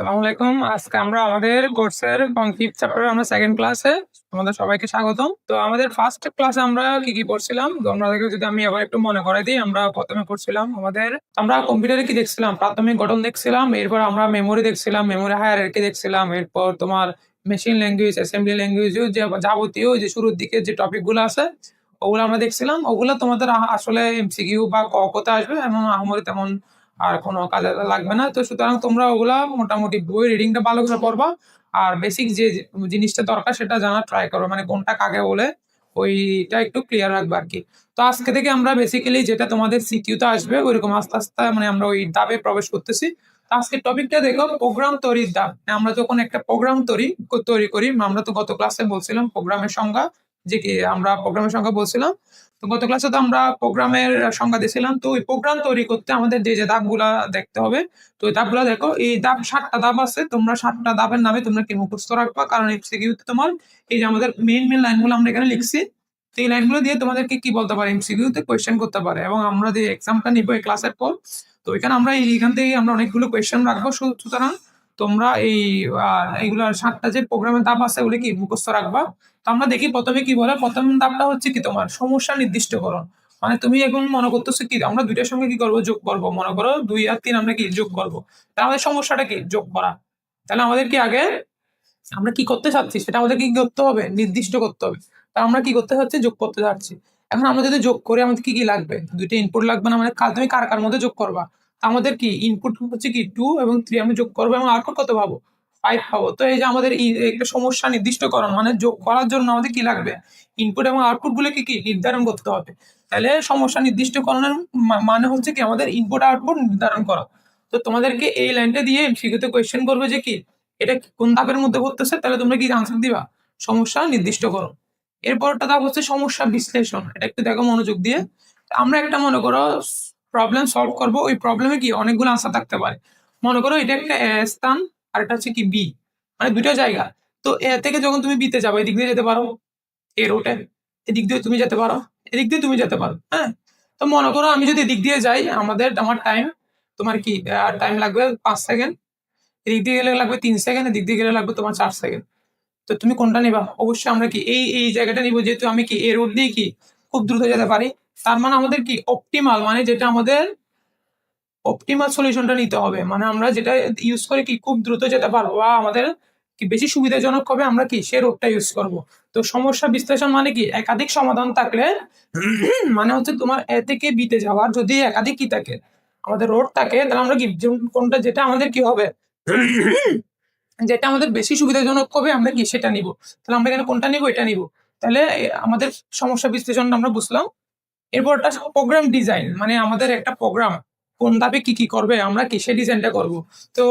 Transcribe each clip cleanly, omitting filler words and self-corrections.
আসসালামু আলাইকুম। আজকে আমরা আমাদের কোর্সের ফিফথ চ্যাপ্টারে আমরা সেকেন্ড ক্লাসে তোমাদের সবাইকে স্বাগতম। তো আমাদের ফার্স্ট ক্লাসে আমরা কি পড়ছিলাম তোমাদেরকে যদি আমি আবার একটু মনে করাই দিই। আমরা প্রথমে পড়ছিলাম আমরা কম্পিউটারে কি দেখছিলাম, প্রাথমিক গঠন দেখছিলাম, এরপর আমরা মেমোরি দেখছিলাম, মেমোরি হায়ারার্কি দেখছিলাম, এরপর তোমার মেশিন ল্যাঙ্গুয়েজ, অ্যাসেম্বলি ল্যাঙ্গুয়েজ, যে যাবতীয় যে শুরুর দিকে যে টপিক গুলো আছে ওগুলো আমরা দেখছিলাম। ওগুলো তোমাদের আসলে এমসিকিউ বা কোথায় আসবে এমন আহামরি তেমন আর কোনো কাজে লাগবে না। তো সুতরাং তোমরা ওগুলা মোটামুটি বই রিডিংটা ভালো করে পড়বা, আর বেসিক যে জিনিসটা দরকার সেটা জানার ট্রাই করো, মানে কোনটা কাকে বলে ওইটা একটু ক্লিয়ার রাখবে আর কি। তো আজকে থেকে আমরা বেসিক্যালি যেটা তোমাদের সিকিউতে আসবে ওইরকম আস্তে আস্তে মানে আমরা ওই ধাপে প্রবেশ করতেছি। তো আজকের টপিকটা দেখো প্রোগ্রাম তৈরির ধাপ। আমরা যখন একটা প্রোগ্রাম তৈরি করি, আমরা তো গত ক্লাসে বলছিলাম প্রোগ্রামের সংজ্ঞা, যে কি আমরা প্রোগ্রামের সংজ্ঞা বলছিলাম। তো গত ক্লাসে তো আমরা প্রোগ্রামের সংজ্ঞা দিয়েছিলাম। তো ওই প্রোগ্রাম তৈরি করতে আমাদের যে ধাপগুলা দেখতে হবে, তো ওই ধাপগুলা দেখো। এই ধাপ 7টা ধাপ আছে। তোমরা 7টা ধাপের নামে তোমরা কি মুখস্থ রাখবা, কারণ এমসিকিউতে তোমার এই যে আমাদের মেইন লাইনগুলো আমরা এখানে লিখছি, তো এই লাইনগুলো দিয়ে তোমাদেরকে কি বলতে পারে, এমসিকিউতে কোয়েশ্চেন করতে পারে। এবং আমরা যে এক্সামটা নিব এই ক্লাসের পর, তো এখানে আমরা এইখান থেকে আমরা অনেকগুলো কোয়েশ্চেন রাখবো। সুতরাং তোমরা এইগুলো 7টা যে প্রোগ্রামের ধাপ আছে ওগুলো কি মুখস্থ রাখবা। তো আমরা দেখি প্রথমে কি বলে। প্রথম ধাপটা হচ্ছে কি তোমার সমস্যা নির্দিষ্টকরণ। মানে তুমি এখন মনে করতেছো কি আমরা দুইটার সঙ্গে কি করবো, যোগ করবো। মনে করো 2 আর 3 আমরা কি যোগ করবো, তাহলে আমাদের সমস্যাটা কি যোগ করা। তাহলে আমাদের কি আগে আমরা কি করতে চাচ্ছি সেটা আমাদেরকে কি করতে হবে, নির্দিষ্ট করতে হবে। তা আমরা কি করতে চাচ্ছি, যোগ করতে যাচ্ছি। এখন আমরা যদি যোগ করি আমাদের কি কি লাগবে, দুইটা ইনপুট লাগবে না। মানে তুমি কার কার মধ্যে যোগ করবা। তা আমাদের কি ইনপুট হচ্ছে কি 2 এবং 3 আমি যোগ করবো, এবং আউটপুট কত পাবো, 5 পাবো। তো এই যে আমাদের একটা সমস্যা নির্দিষ্টকরণ, মানে যোগ করার জন্য আমাদের কি লাগবে, ইনপুট এবং আউটপুট গুলো কি কি নির্ধারণ করতে হবে। তাহলে সমস্যা নির্দিষ্টকরণের মানে হচ্ছে কি আমাদের ইনপুট আউটপুট নির্ধারণ করা। তো তোমাদেরকে এই লাইনটা দিয়ে এমসিকিউতে কোয়েশ্চেন করবে যে কি এটা কোন ধাপের মধ্যে পড়তেছে, তাহলে তোমরা কি আনসার দিবা, সমস্যা নির্দিষ্ট করো। এরপরটা ধাপ হচ্ছে সমস্যা বিশ্লেষণ। এটা একটু দেখো মনোযোগ দিয়ে। আমরা একটা মনে করো প্রবলেম সলভ করব, ওই প্রবলেমে কি অনেকগুলো আনসার থাকতে পারে। মনে করো এটা একটা এ স্থান আর এটা হচ্ছে কি বি, মানে দুটো জায়গা। তো এ থেকে যখন তুমি বিতে যাবে এদিক দিয়ে যেতে পারো, এই রোডে এদিক দিয়ে তুমি যেতে পারো, এদিক দিয়ে তুমি যেতে পারো। হ্যাঁ, তো মনে করো আমি যদি এদিক দিয়ে যাই আমার টাইম, তোমার কি টাইম লাগবে 5 সেকেন্ড, এদিক দিয়ে গেলে লাগবে 3 সেকেন্ড, এদিক দিয়ে গেলে লাগবে তোমার 4 সেকেন্ড। তো তুমি কোনটা নিবা, অবশ্যই আমরা কি এই এই জায়গাটা নিবো, যেহেতু আমি কি এই রোড দিয়ে কি খুব দ্রুত যেতে পারি। তার মানে আমাদের কি অপটিমাল, মানে যেটা আমাদের অপটিমাল সলিউশনটা নিতে হবে। মানে আমরা যেটা ইউজ করে কি খুব দ্রুত যেতে পারবো বা আমাদের কি বেশি সুবিধাজনক হবে, আমরা কি সে রোডটা ইউজ করব। তো সমস্যা বিশ্লেষণ মানে কি একাধিক সমাধান থাকলে মানে হচ্ছে তোমার এ থেকে বিতে যাওয়ার যদি একাধিক কি থাকে আমাদের রোড থাকে, তাহলে আমরা কি কোনটা যেটা আমাদের কি হবে যেটা আমাদের বেশি সুবিধাজনক হবে আমরা কি সেটা নিব। তাহলে আমরা এখানে কোনটা নিব, এটা নিব। তাহলে আমাদের সমস্যা বিশ্লেষণটা আমরা বুঝলাম। এরপরটা প্রোগ্রাম ডিজাইন, মানে আমাদের একটা প্রোগ্রাম কোন ধাপে কি কি করবে আমরা কি সেই ডিজাইনটা করব। তো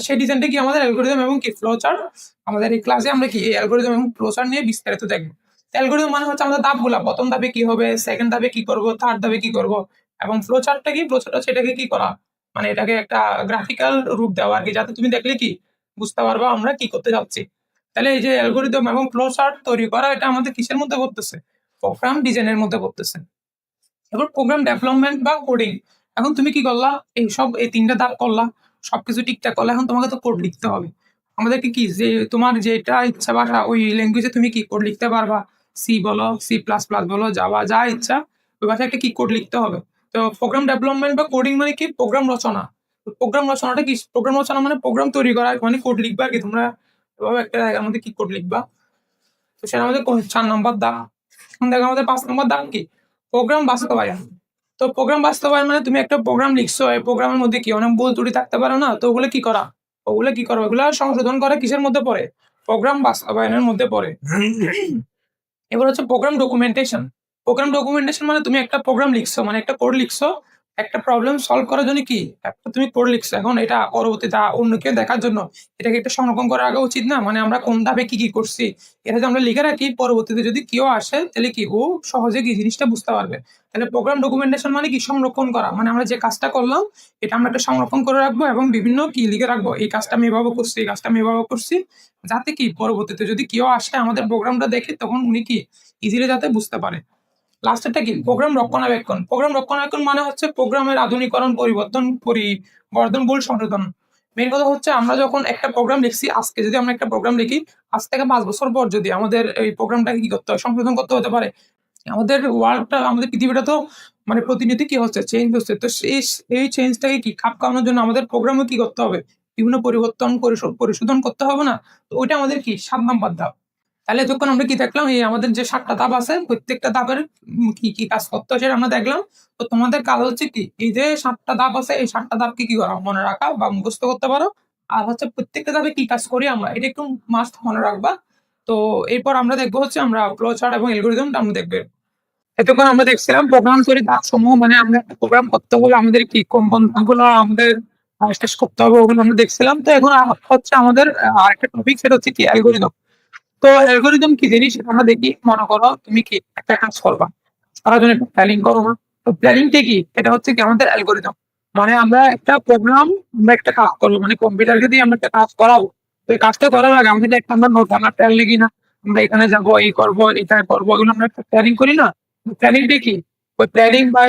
সেই ডিজাইনটা কি আমাদের অ্যালগরিদম এবং কি ফ্লো চার্ট। আমাদের এই ক্লাসে আমরা কি এই অ্যালগরিদম এবং ফ্লো চার্ট নিয়ে বিস্তারিত দেখবো। অ্যালগরিদম মানে হচ্ছে আমাদের ধাপগুলা, প্রথম ধাপে কি হবে, সেকেন্ড ধাপে কি করব, থার্ড ধাপে কি করব। এবং ফ্লো চার্টটা কি, ফ্লো চার্টটা সেটাকে কি করা, মানে এটাকে একটা গ্রাফিক্যাল রূপ দেওয়া আর কি, যাতে তুমি দেখলে কি বুঝতে পারবা আমরা কি করতে যাচ্ছি। তাহলে এই যে অ্যালগরিদম এবং ফ্লো চার্ট তৈরি করা, এটা আমাদের কিসের মধ্যে পড়তেছে, প্রোগ্রাম ডিজাইনের মধ্যে পড়তেছে। এবার প্রোগ্রাম ডেভেলপমেন্ট বা কোডিং। এখন তুমি কি করলা, এই 3টা ধাপ করলা, সবকিছু ঠিকঠাক করলা, এখন তোমাকে তো কোড লিখতে হবে। আমাদেরকে কি যে তোমার যেটা ইচ্ছা ভাষা ওই ল্যাঙ্গুয়েজে তুমি কি কোড লিখতে পারবা, সি বলো, C++ বলো, জাভা, যা ইচ্ছা ওই ভাষায় একটা কি কোড লিখতে হবে। তো প্রোগ্রাম ডেভেলপমেন্ট বা কোডিং মানে কি প্রোগ্রাম রচনা। প্রোগ্রাম রচনাটা কি, প্রোগ্রাম রচনা মানে প্রোগ্রাম তৈরি করা, মানে কোড লিখবা আর কি। তোমরা এভাবে একটা জায়গার মধ্যে কি কোড লিখবা। তো সেটা আমাদের 4 নম্বর দাগ। এখন দেখো আমাদের 5 নম্বর দাগ কি, প্রোগ্রাম বাস্তবায়ন। তো প্রোগ্রাম বাস্তবায়ন মানে তুমি একটা প্রোগ্রাম লিখছো, এই প্রোগ্রামের মধ্যে কি অনেক ভুল ত্রুটি থাকতে পারে না, তো ওগুলো কি করা, ওগুলো সংশোধন করা কিসের মধ্যে পড়ে, প্রোগ্রাম বাস্তবায়নের মধ্যে পড়ে। এবার হচ্ছে প্রোগ্রাম ডকুমেন্টেশন। প্রোগ্রাম ডকুমেন্টেশন মানে তুমি একটা প্রোগ্রাম লিখছো, মানে একটা কোড লিখছো, একটা প্রবলেম সলভ করার জন্য কি একটা তুমি কোড লিখছো। এখন এটা পরবর্তীতে অন্য কেউ দেখার জন্য এটাকে একটা সংরক্ষণ করা আগে উচিত না, মানে আমরা কোন ধাপে কি কি করছি এটা যদি আমরা লিখে রাখি, পরবর্তীতে যদি কেউ আসে তাহলে কি ও সহজে কি জিনিসটা বুঝতে পারবে। তাহলে প্রোগ্রাম ডকুমেন্টেশন মানে কি সংরক্ষণ করা, মানে আমরা যে কাজটা করলাম এটা আমরা একটা সংরক্ষণ করে রাখবো এবং বিভিন্ন কি লিখে রাখবো, এই কাজটা আমি এভাবে করছি, এই কাজটা আমি এভাবে করছি, যাতে কি পরবর্তীতে যদি কেউ আসে আমাদের প্রোগ্রামটা দেখে তখন উনি কি ইজিলি যাতে বুঝতে পারে। লাস্টেরটা কি, প্রোগ্রাম রক্ষণাবেক্ষণ। প্রোগ্রাম রক্ষণাবেক্ষণ মানে হচ্ছে প্রোগ্রামের আধুনিকরণ, পরিবর্তন, ভুল সংশোধন। মেইন কথা হচ্ছে আমরা যখন একটা প্রোগ্রাম লিখছি, আজকে যদি আমরা একটা প্রোগ্রাম লিখি, আজ থেকে ৫ বছর পর যদি আমাদের এই প্রোগ্রামটাকে কি করতে হয়? সংশোধন করতে হতে পারে। আমাদের ওয়ার্ল্ডটা, আমাদের পৃথিবীটা তো মানে প্রতিনিয়ত কি হচ্ছে? চেঞ্জ হচ্ছে। তো এই চেঞ্জটাকে কি খাপ খাওয়ানোর জন্য আমাদের প্রোগ্রামও কি করতে হবে? বিভিন্ন পরিবর্তন পরিশোধন করতে হবে না? তো ওইটা আমাদের কি ৭ নাম্বার ধাপ। তাহলে এতক্ষণ আমরা কি দেখলাম? এই আমাদের যে ৭ টা ধাপ আছে, প্রত্যেকটা ধাপের কি কাজ করতে হয় সেটা আমরা দেখলাম। তো তোমাদের কাজ হচ্ছে কি? এই যে ৭ টা ধাপ আছে, এই ৭ টা ধাপকে কি করা? মনে রাখা বা মুখস্থ করতে পারো। আর হচ্ছে প্রত্যেকটা ধাপে কি কাজ করি আমরা, এটা একটু মাস্ট মনে রাখবা। তো এরপর আমরা দেখবো হচ্ছে আমরা ফ্লো চার্ট এবং অ্যালগরিদমটা আমরা দেখব। এতক্ষণ আমরা দেখছিলাম প্রোগ্রাম তৈরির ধাপসমূহ, মানে আমরা একটা প্রোগ্রাম করতে হলে আমাদের কি কোন ধাপগুলো আমাদের শেষ করতে হবে ওগুলো আমরা দেখছিলাম। তো এখন হচ্ছে আমাদের আরেকটা টপিক, সেটা হচ্ছে কি অ্যালগরিদম। তো অ্যালগরিদম কি জিনিস সেটা আমরা দেখি। মনে করো তুমি কি একটা কাজ করবা, তার জন্য একটা প্ল্যানিং করো না? তো প্ল্যানিংটা কি? এটা হচ্ছে কি আমাদের অ্যালগরিদম। মানে আমরা একটা প্রোগ্রাম, আমরা একটা কাজ করবো, মানে কম্পিউটারকে দিয়ে আমরা একটা কাজ করাবো। তো এই কাজটা করার আগে আমাদের একটা আমরা নোট, আমরা প্ল্যান লিখি না? আমরা এখানে যাবো, এই করবো, এটা করবো, এগুলো আমরা একটা প্ল্যানিং করি না? প্ল্যানিংটা কি? ওই প্ল্যানিং বা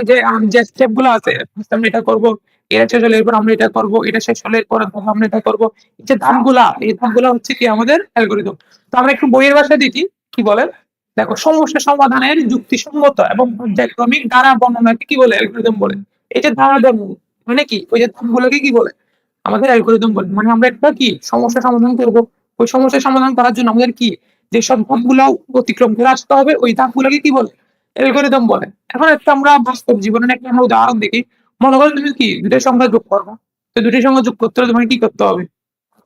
যে স্টেপ গুলো আছে, আমরা এটা করবো, এটা শেষ হলে এরপর আমরা এটা করবো, এটা শেষ হলে এরপর আমরা এটা করবো। এই যে ধাপগুলা, এই ধাপগুলা হচ্ছে কি আমাদের অ্যালগরিদম। তো আমরা একটু বইয়ের ভাষায় দেখি কি বলে। দেখো, সমস্যা সমাধানের যুক্তিসঙ্গত এবং পর্যায়ক্রমিক ধারা বর্ণনাকে কি বলে? অ্যালগরিদম বলে। এই যে ধারা ধর্ম, মানে কি? ওই যে ধাপগুলোকে কি বলে? আমাদের অ্যালগরিদম বলে। মানে আমরা একটা কি সমস্যা সমাধান করব, ওই সমস্যা সমাধান করার জন্য আমাদের কি যেসব ধাপগুলো অতিক্রম করে আসতে হবে, ওই ধাপগুলোকে কি বলে? অ্যালগরিদম বলে। এখন একটা আমরা বাস্তব জীবনের একটা আমরা উদাহরণ দেখি। মনে করো তুমি কি দুইটা সংখ্যা যোগ করবা। তো দুইটা সংখ্যা যোগ করতে হলে তোমাকে কি করতে হবে?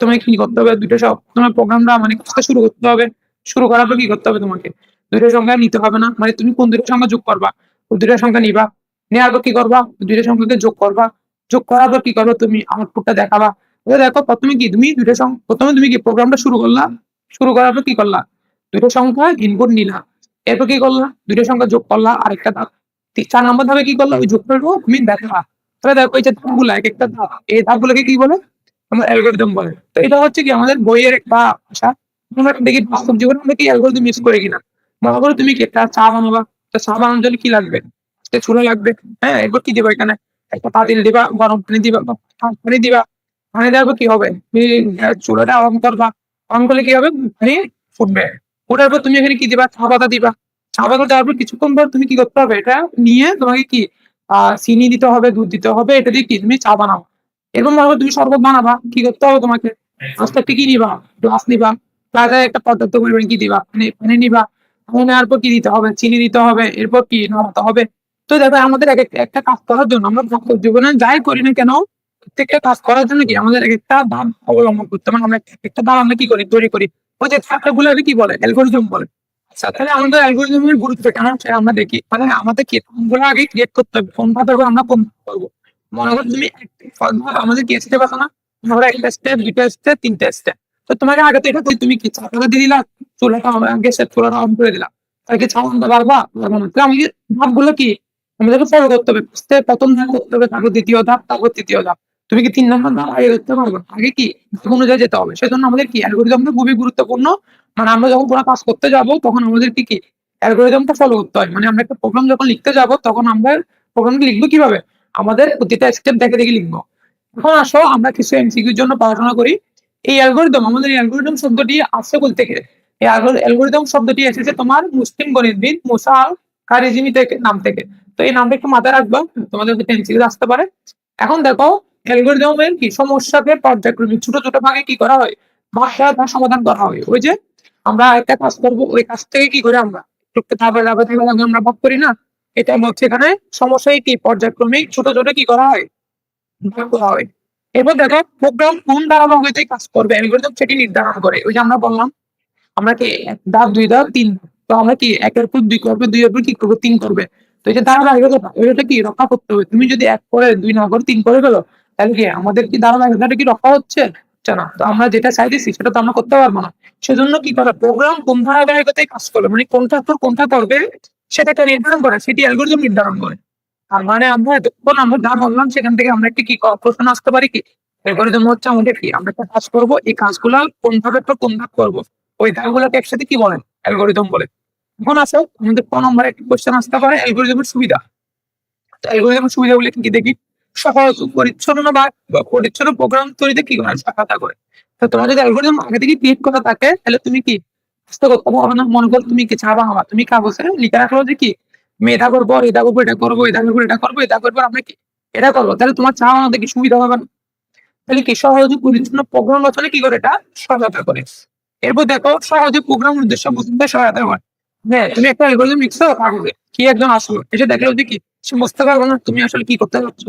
তোমাকে কি করতে হবে? দুইটা তোমার প্রোগ্রামটা মানে কাজটা শুরু করতে হবে। শুরু করার পর কি করতে হবে তোমাকে? দুইটা সংখ্যা নিতে হবে না? মানে তুমি কোন দুইটা সংখ্যা যোগ করবা? ওই দুইটা সংখ্যা নিবা। নেওয়ার পর কি করবা? দুইটা সংখ্যাকে যোগ করবা। যোগ করার পর কি করবা? তুমি আউটপুটটা দেখাবা। এবার দেখো, প্রথমে কি তুমি প্রথমে তুমি কি প্রোগ্রামটা শুরু করলা। শুরু করার পর কি করলা? দুইটা সংখ্যা ইনপুট নিলা। এরপর কি করলা? দুইটা সংখ্যা যোগ করলা আরেকটা ধাপ। ৪ নম্বর ধাপে কি করলা? ওই যোগফলটা তুমি দেখাবা। তাহলে দেখো, এই যে ধাপগুলা, একেকটা ধাপ, এই ধাপগুলোকে কি বলে? আমরা অ্যালগরিদম বলে। তো এটা হচ্ছে কি আমাদের বইয়ের একটা ভাষা। আমরা দেখি বাস্তব জীবনে আমরা কি অ্যালগরিদম ইউজ করি কিনা। মনে করো তুমি কি একটা চা বানাবা। তো চা বানানোর জন্য কি লাগবে? একটা চুলা লাগবে। হ্যাঁ, এরপর কি দিবা এখানে? একটা পাতিল দিবা, গরম পানি দিবা বা ঠান্ডা পানি দিবা। পানি দেওয়ার পর কি হবে? তুমি চুলাটা অন করবা। অন করলে কি হবে? পানি ফুটবে। ফুটার পর তুমি এখানে কি দিবা? চা পাতা দিবা। চা পাতা দেওয়ার পর কিছুক্ষণ পর তুমি কি করতে হবে? এটা নিয়ে তোমাকে কি চিনি দিতে হবে, দুধ দিতে হবে। এটা দিয়ে কি তুমি চা বানাও। এরকম ভাবে তুমি শরবত বানাবা। কি করতে হবে তোমাকে? ফার্স্ট একটা কি নিবা? গ্লাস নিবা। গ্লাসে একটা পর্যাপ্ত পরিমাণ কি দিবা? পানি নিবা। পানি নেওয়ার পর কি দিতে হবে? চিনি দিতে হবে। এরপর কি নামাতে হবে। তো দেখো, আমাদের একটা কাজ করার জন্য আমরা বাস্তব জীবনে যাই করি না কেন, প্রত্যেকটা কাজ করার জন্য কি আমাদের একটা ধাপ অবলম্বন করতে হবে। আমরা একটা ধাপ আমরা কি করি? তৈরি করি। ওই যে ধাপগুলোকে কি বলে? অ্যালগরিদম বলে। আচ্ছা, তাহলে আমাদের অ্যালগরিদমের গুরুত্ব কেমন সেটা আমরা দেখি। মানে আমাদের কি ধাপগুলো আগে ক্রিয়েট করতে হবে। কোন ধাপে আমরা কোন ধাপ করবো। মনে করো তুমি আমাদের কি স্টেপ আছে না? ধরো একটা স্টেপ, দুইটা স্টেপ, তিনটা স্টেপ। তো তোমাকে আগে তো এটা তুমি কি চাপাটা দিয়ে দিলা, চুলাটা গ্যাসের চুলাটা অন করে দিলা। তাহলে কি চা বানাতে পারবা? পারবা না। তো আমাদের ধাপগুলো কি আমাদেরকে ফলো করতে হবে। স্টেপ প্রথম ধাপ করতে হবে, তারপর দ্বিতীয় ধাপ, তারপর তৃতীয় ধাপ। তুমি কি ৩ নম্বর ধাপ আগে করতে পারবে? আগে কি ধাপ অনুযায়ী যেতে হবে। সেজন্য আমাদের কি অ্যালগরিদমটা খুবই গুরুত্বপূর্ণ। মানে আমরা যখন কোনো কাজ করতে যাব তখন আমাদের কি অ্যালগরিদমটা ফলো করতে হয়। মানে আমরা একটা প্রোগ্রাম যখন লিখতে যাব তখন আমরা প্রোগ্রামটা লিখবো কিভাবে? আমাদের প্রতিটা স্টেপ দেখে দেখে লিখবো। এখন আসো আমরা কিছু এমসিকিউর জন্য পড়াশোনা করি। এই অ্যালগরিদম, আমাদের এই অ্যালগরিদম শব্দটি আসছে বলতে গেলে, এই অ্যালগরিদম শব্দটি এসেছে তোমার মুসলিম গণিতবিদ মুসা আল খারিজিমি থেকে নাম থেকে। তো এই নামটা একটু মাথায় রাখবা, তোমাদের এমসিকিউ আসতে পারে। এখন দেখো, অ্যালগরিদমের কি সমস্যাকে পর্যায়ক্রমিক ছোট ছোট ভাগে কি করা হয়? ভাগ করে তার সমাধান করা হয়। ওই যে আমরা একটা কাজ করবো, ওই কাজ থেকে কি করে আমরা একটু ধাপে ধাপে ধাপে ধাপে আমরা ভাগ করি না? এটা হচ্ছে এখানে সমস্যায় কি পর্যায়ক্রমিক ছোট ছোট কি করা হয়? ভাগ করা হয়। এরপর দেখো, প্রোগ্রাম কোন ধারাবাহিকতায় কাজ করবে অ্যালগরিদম সেটি নির্ধারণ করে। ওই যে আমরা বললাম আমরা কি ১ ধাপ, ২ ধাপ, ৩ ধাপ। তো আমরা কি ১ এর পর ২ করবে, ২ এর পর কি করবে? ৩ করবে। তো এই যে ধারাবাহিকতা, ওইটা কি রক্ষা করতে হবে। তুমি যদি ১ করে ২ না করে ৩ করে ফেলো, তাহলে কি আমাদের কি ধারাবাহিকতাটা কি রক্ষা হচ্ছে? হচ্ছে না। তো আমরা যেটা চাইতেছি সেটা তো আমরা করতে পারবো না। সেজন্য কি করা? প্রোগ্রাম কোন ধারাবাহিকতায় কাজ করবে, মানে কোনটার পর কোনটা করবে সেটা একটা নির্ধারণ করে, সেটি অ্যালগরিদম নির্ধারণ করে। তার মানে আমরা এতক্ষণ আমরা যা বললাম সেখান থেকে আমরা একটা কি প্রশ্ন আসতে পারি কি? অ্যালগরিদম হচ্ছে আমাদের কি আমরা একটা কাজ করব, এই কাজগুলা কোন ধাপের পর কোন ধাপ করব। ওই ধাপগুলোকে একসাথে কি বলেন? অ্যালগরিদম বলে। এখন আসো আমাদের ক নম্বরে একটা কোয়েশ্চেন আসতে পারে অ্যালগরিদমের সুবিধা। তো অ্যালগরিদমের সুবিধাগুলো কি কি দেখি। সহজ পরিচ্ছন্ন বা পরিচ্ছন্ন প্রোগ্রাম তৈরিতে কি করে সহায়তা করে। তো তোমার যদি অ্যালগরিদম আগে থেকে ক্রিয়েট করা থাকে তাহলে তুমি কি বুঝতে করতে পারবে না। মনে করো তুমি কি চা বানাবা, তুমি কাগজে লিখে রাখলো যে কি আমি এটা করবো, এটা করবো, এটা করবো, এটা করবো, এটা করবো, এটা করবো, আমরা কি এটা করবো, তাহলে তোমার চা বানাতে কি সুবিধা হবে না। তাহলে কি সহজে পরিচ্ছন্ন প্রোগ্রাম রচনা কি করে এটা সহায়তা করে। এরপর দেখো সহজে প্রোগ্রাম উদ্দেশ্য বুঝতে সহায়তা করে। হ্যাঁ, তুমি একটা অ্যালগরিদম লিখছো কাগজে, কি একজন আসলো এসে দেখলো যে কি সে বুঝতে পারবে না তুমি আসলে কি করতে চাচ্ছ।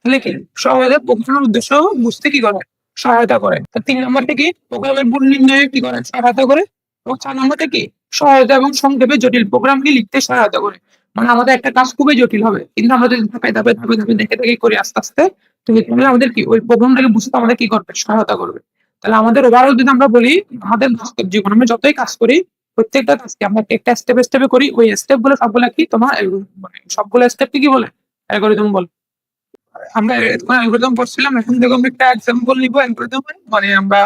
তাহলে কি সহজে প্রোগ্রামের উদ্দেশ্য বুঝতে কি করে সহায়তা করে। তো 3 নম্বরটা কি প্রোগ্রামের ভুল নির্ণয়ে কি করে সহায়তা করে। এবং 4 নম্বরটা কি সহায়তা এবং সংক্ষেপে জটিল প্রোগ্রামকে লিখতে সহায়তা করে। মানে আমাদের একটা কাজ খুবই জটিল হবে কিন্তু আমরা যদি ধাপে ধাপে ধাপে ধাপে দেখে দেখে করি আস্তে আস্তে, তাহলে আমাদের কি ওই প্রোগ্রামটাকে বুঝতে আমাদের কি করবে সহায়তা করবে। তাহলে আমাদের ওভারঅল যদি আমরা বলি আমাদের বাস্তব জীবনে আমরা যতই কাজ করি প্রত্যেকটা কাজকে আমরা একটা স্টেপে স্টেপে করি, ওই স্টেপ গুলো সবগুলা কি তোমার মানে সবগুলো স্টেপকে কি বলে অ্যালগরিদম বলে। আমরা এখন অ্যালগরিদম পড়ছিলাম, এখন দেখো আমরা একটা এক্সাম্পল নিবো অ্যালগরিদম। মানে আমরা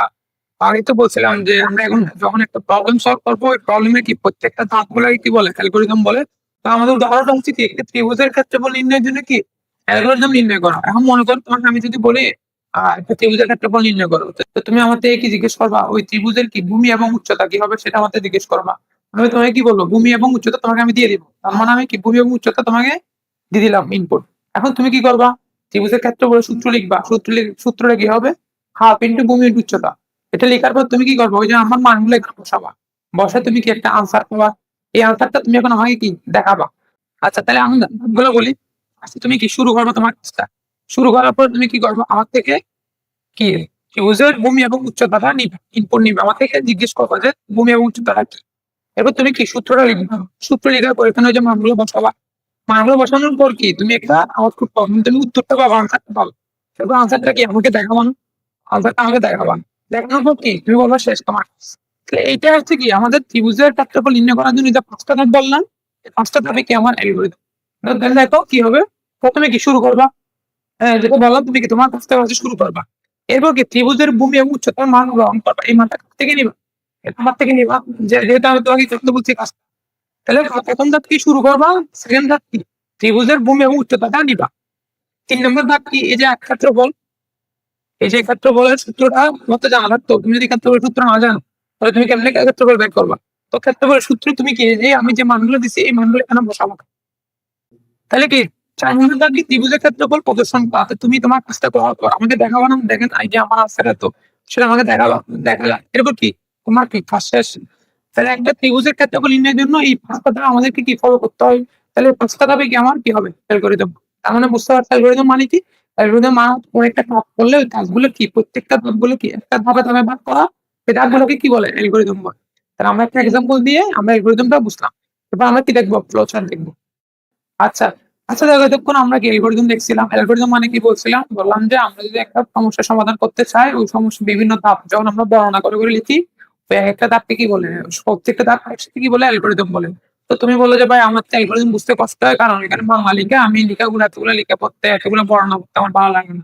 আগে তো বলছিলাম যে আমরা এখন যখন একটা প্রবলেম সলভ করবো ওই প্রবলেমের কি প্রত্যেকটা ধাপগুলোকে কি বলে অ্যালগরিদম বলে। তো আমাদের উদাহরণ হচ্ছে কি একটা ত্রিভুজের ক্ষেত্রফল নির্ণয়ের জন্য কি অ্যালগরিদম নির্ণয় করা। এখন মনে করো তোমাকে আমি যদি বলি একটা ত্রিভুজের ক্ষেত্রফল নির্ণয় করো, তো তুমি আমার থেকে কি জিজ্ঞেস করবা ওই ত্রিভুজের কি ভূমি এবং উচ্চতা কি হবে সেটা আমাকে জিজ্ঞেস করবা। আমি তোমাকে কি বলবো ভূমি এবং উচ্চতা তোমাকে আমি দিয়ে দিব, তার মানে আমি কি ভূমি এবং উচ্চতা তোমাকে দিয়ে দিলাম ইনপুট। এখন তুমি কি করবা ত্রিভুজের ক্ষেত্রফলের সূত্র লিখবা, সূত্রটা কি হবে হাফ ইন্টু ভূমি ইন্টু উচ্চতা। এটা লেখার পর তুমি কি করবে ওই যে আমার মানগুলো এখানে বসাবা, বসে তুমি কি একটা আনসার পাবা। এই আনসারটা তুমি এখন আমাকে কি দেখাবা। আচ্ছা তাহলে আমি গুলো বলি। আচ্ছা তুমি কি শুরু করবো তোমার কাজটা, শুরু করার পর তুমি কি করবো আমার থেকে কি ত্রিভুজের ভূমি এবং উচ্চতাটা নিবে, ইনপুট নিবে আমার থেকে জিজ্ঞেস করবো যে ভূমি এবং উচ্চতাটা কি। এরপর তুমি কি সূত্রটা লিখবে, সূত্র লেখার পর এখানে ওই যে মানগুলো বসাবা, মানগুলো বসানোর পর কি তুমি একটা আউটপুট পাবো, তুমি উত্তরটা পাবো, আনসারটা পাবো। এরপর আনসারটা কি আমাকে দেখাবো না, আনসারটা আমাকে দেখাবা, দেখানোর পর কি তুমি বলবা শেষ তোমার। তাহলে এইটা হচ্ছে কি আমাদের ত্রিভুজের ক্ষেত্রফল নির্ণয় করার জন্য যে 5টা ধাপ বললাম, এই 5টা ধাপে কি আমার অ্যালগরিদম। তাহলে দেখো কি হবে, প্রথমে কি শুরু করবা, যেটা বললাম তুমি কি তোমার কাছ থেকে শুরু করবা। এরপর কি ত্রিভুজের ভূমি এবং উচ্চতার মান গ্রহণ করবা, এই মানটা কাছ থেকে নিবা, এটা আমার থেকে নিবা, যেটা আমি তোমাকে করতে বলছি কাজ। তাহলে প্রথম ধাপ কি শুরু করবা, সেকেন্ড ধাপ কি ত্রিভুজের ভূমি এবং উচ্চতাটা নিবা। 3 নম্বর ধাপ কি এই যে এক ক্ষেত্রফল, এই যে ক্ষেত্রফলের সূত্রটা মতো জানা লাগতো। তুমি যদি ক্ষেত্রফলের সূত্র না জানো তাহলে তুমি কেমনে ক্ষেত্রফল বের করবা। তো ক্ষেত্রফলের সূত্র তুমি কি যে আমি যে মানগুলো দিচ্ছি এই মানগুলো এখানে বসাবো। তাহলে কি 4 নম্বর ধাপ কি ত্রিভুজের ক্ষেত্রফল প্রদর্শন করা। তো তুমি তোমার কাজটা করার পর আমাকে দেখাবো না, দেখেন এই যে আমার আনসার তো সেটা আমাকে দেখাবা, দেখালা এরপর কি তোমার কি কাজ শেষ। তাহলে একটা ত্রিভুজের ক্ষেত্রফল নির্ণয়ের জন্য এই 5টা ধাপ আমাদেরকে কি ফলো করতে হয়। তাহলে 5টা ধাপে কি আমার কি হবে অ্যালগরিদম। তার মানে বুঝতে পারছো অ্যালগরিদম মানে কি, অ্যালগরিদম মানে কোন একটা কাজ করলে ওই কাজগুলো কি প্রত্যেকটা ধাপগুলো কি একটা ধাপে ধাপে ভাগ করা, এই ধাপগুলোকে কি বলে অ্যালগরিদম বলে। তাহলে আমরা একটা এক্সাম্পল দিয়ে আমরা অ্যালগরিদমটা বুঝলাম। এবার আমরা কি দেখবো ফ্লো চার্ট দেখবো। আচ্ছা, আচ্ছা দেখো এতক্ষণ আমরা কি অ্যালগরিদম দেখছিলাম। অ্যালগরিদম মানে কি বলছিলাম, বললাম যে আমরা যদি একটা সমস্যার সমাধান করতে চাই ওই সমস্যার বিভিন্ন ধাপ যখন আমরা বর্ণনা করে করে লিখি ওই একটা ধাপকে কি বলে, প্রত্যেকটা ধাপ একসাথে কি বলে অ্যালগরিদম বলে। তো তুমি বললো যে ভাই আমার তো অ্যালগরিদম বুঝতে কষ্ট হয় কারণ এখানে বাংলা লিখে আমি লেখাগুলো এতগুলো লিখে পড়তে এতগুলো বর্ণনা করতে আমার ভালো লাগে না,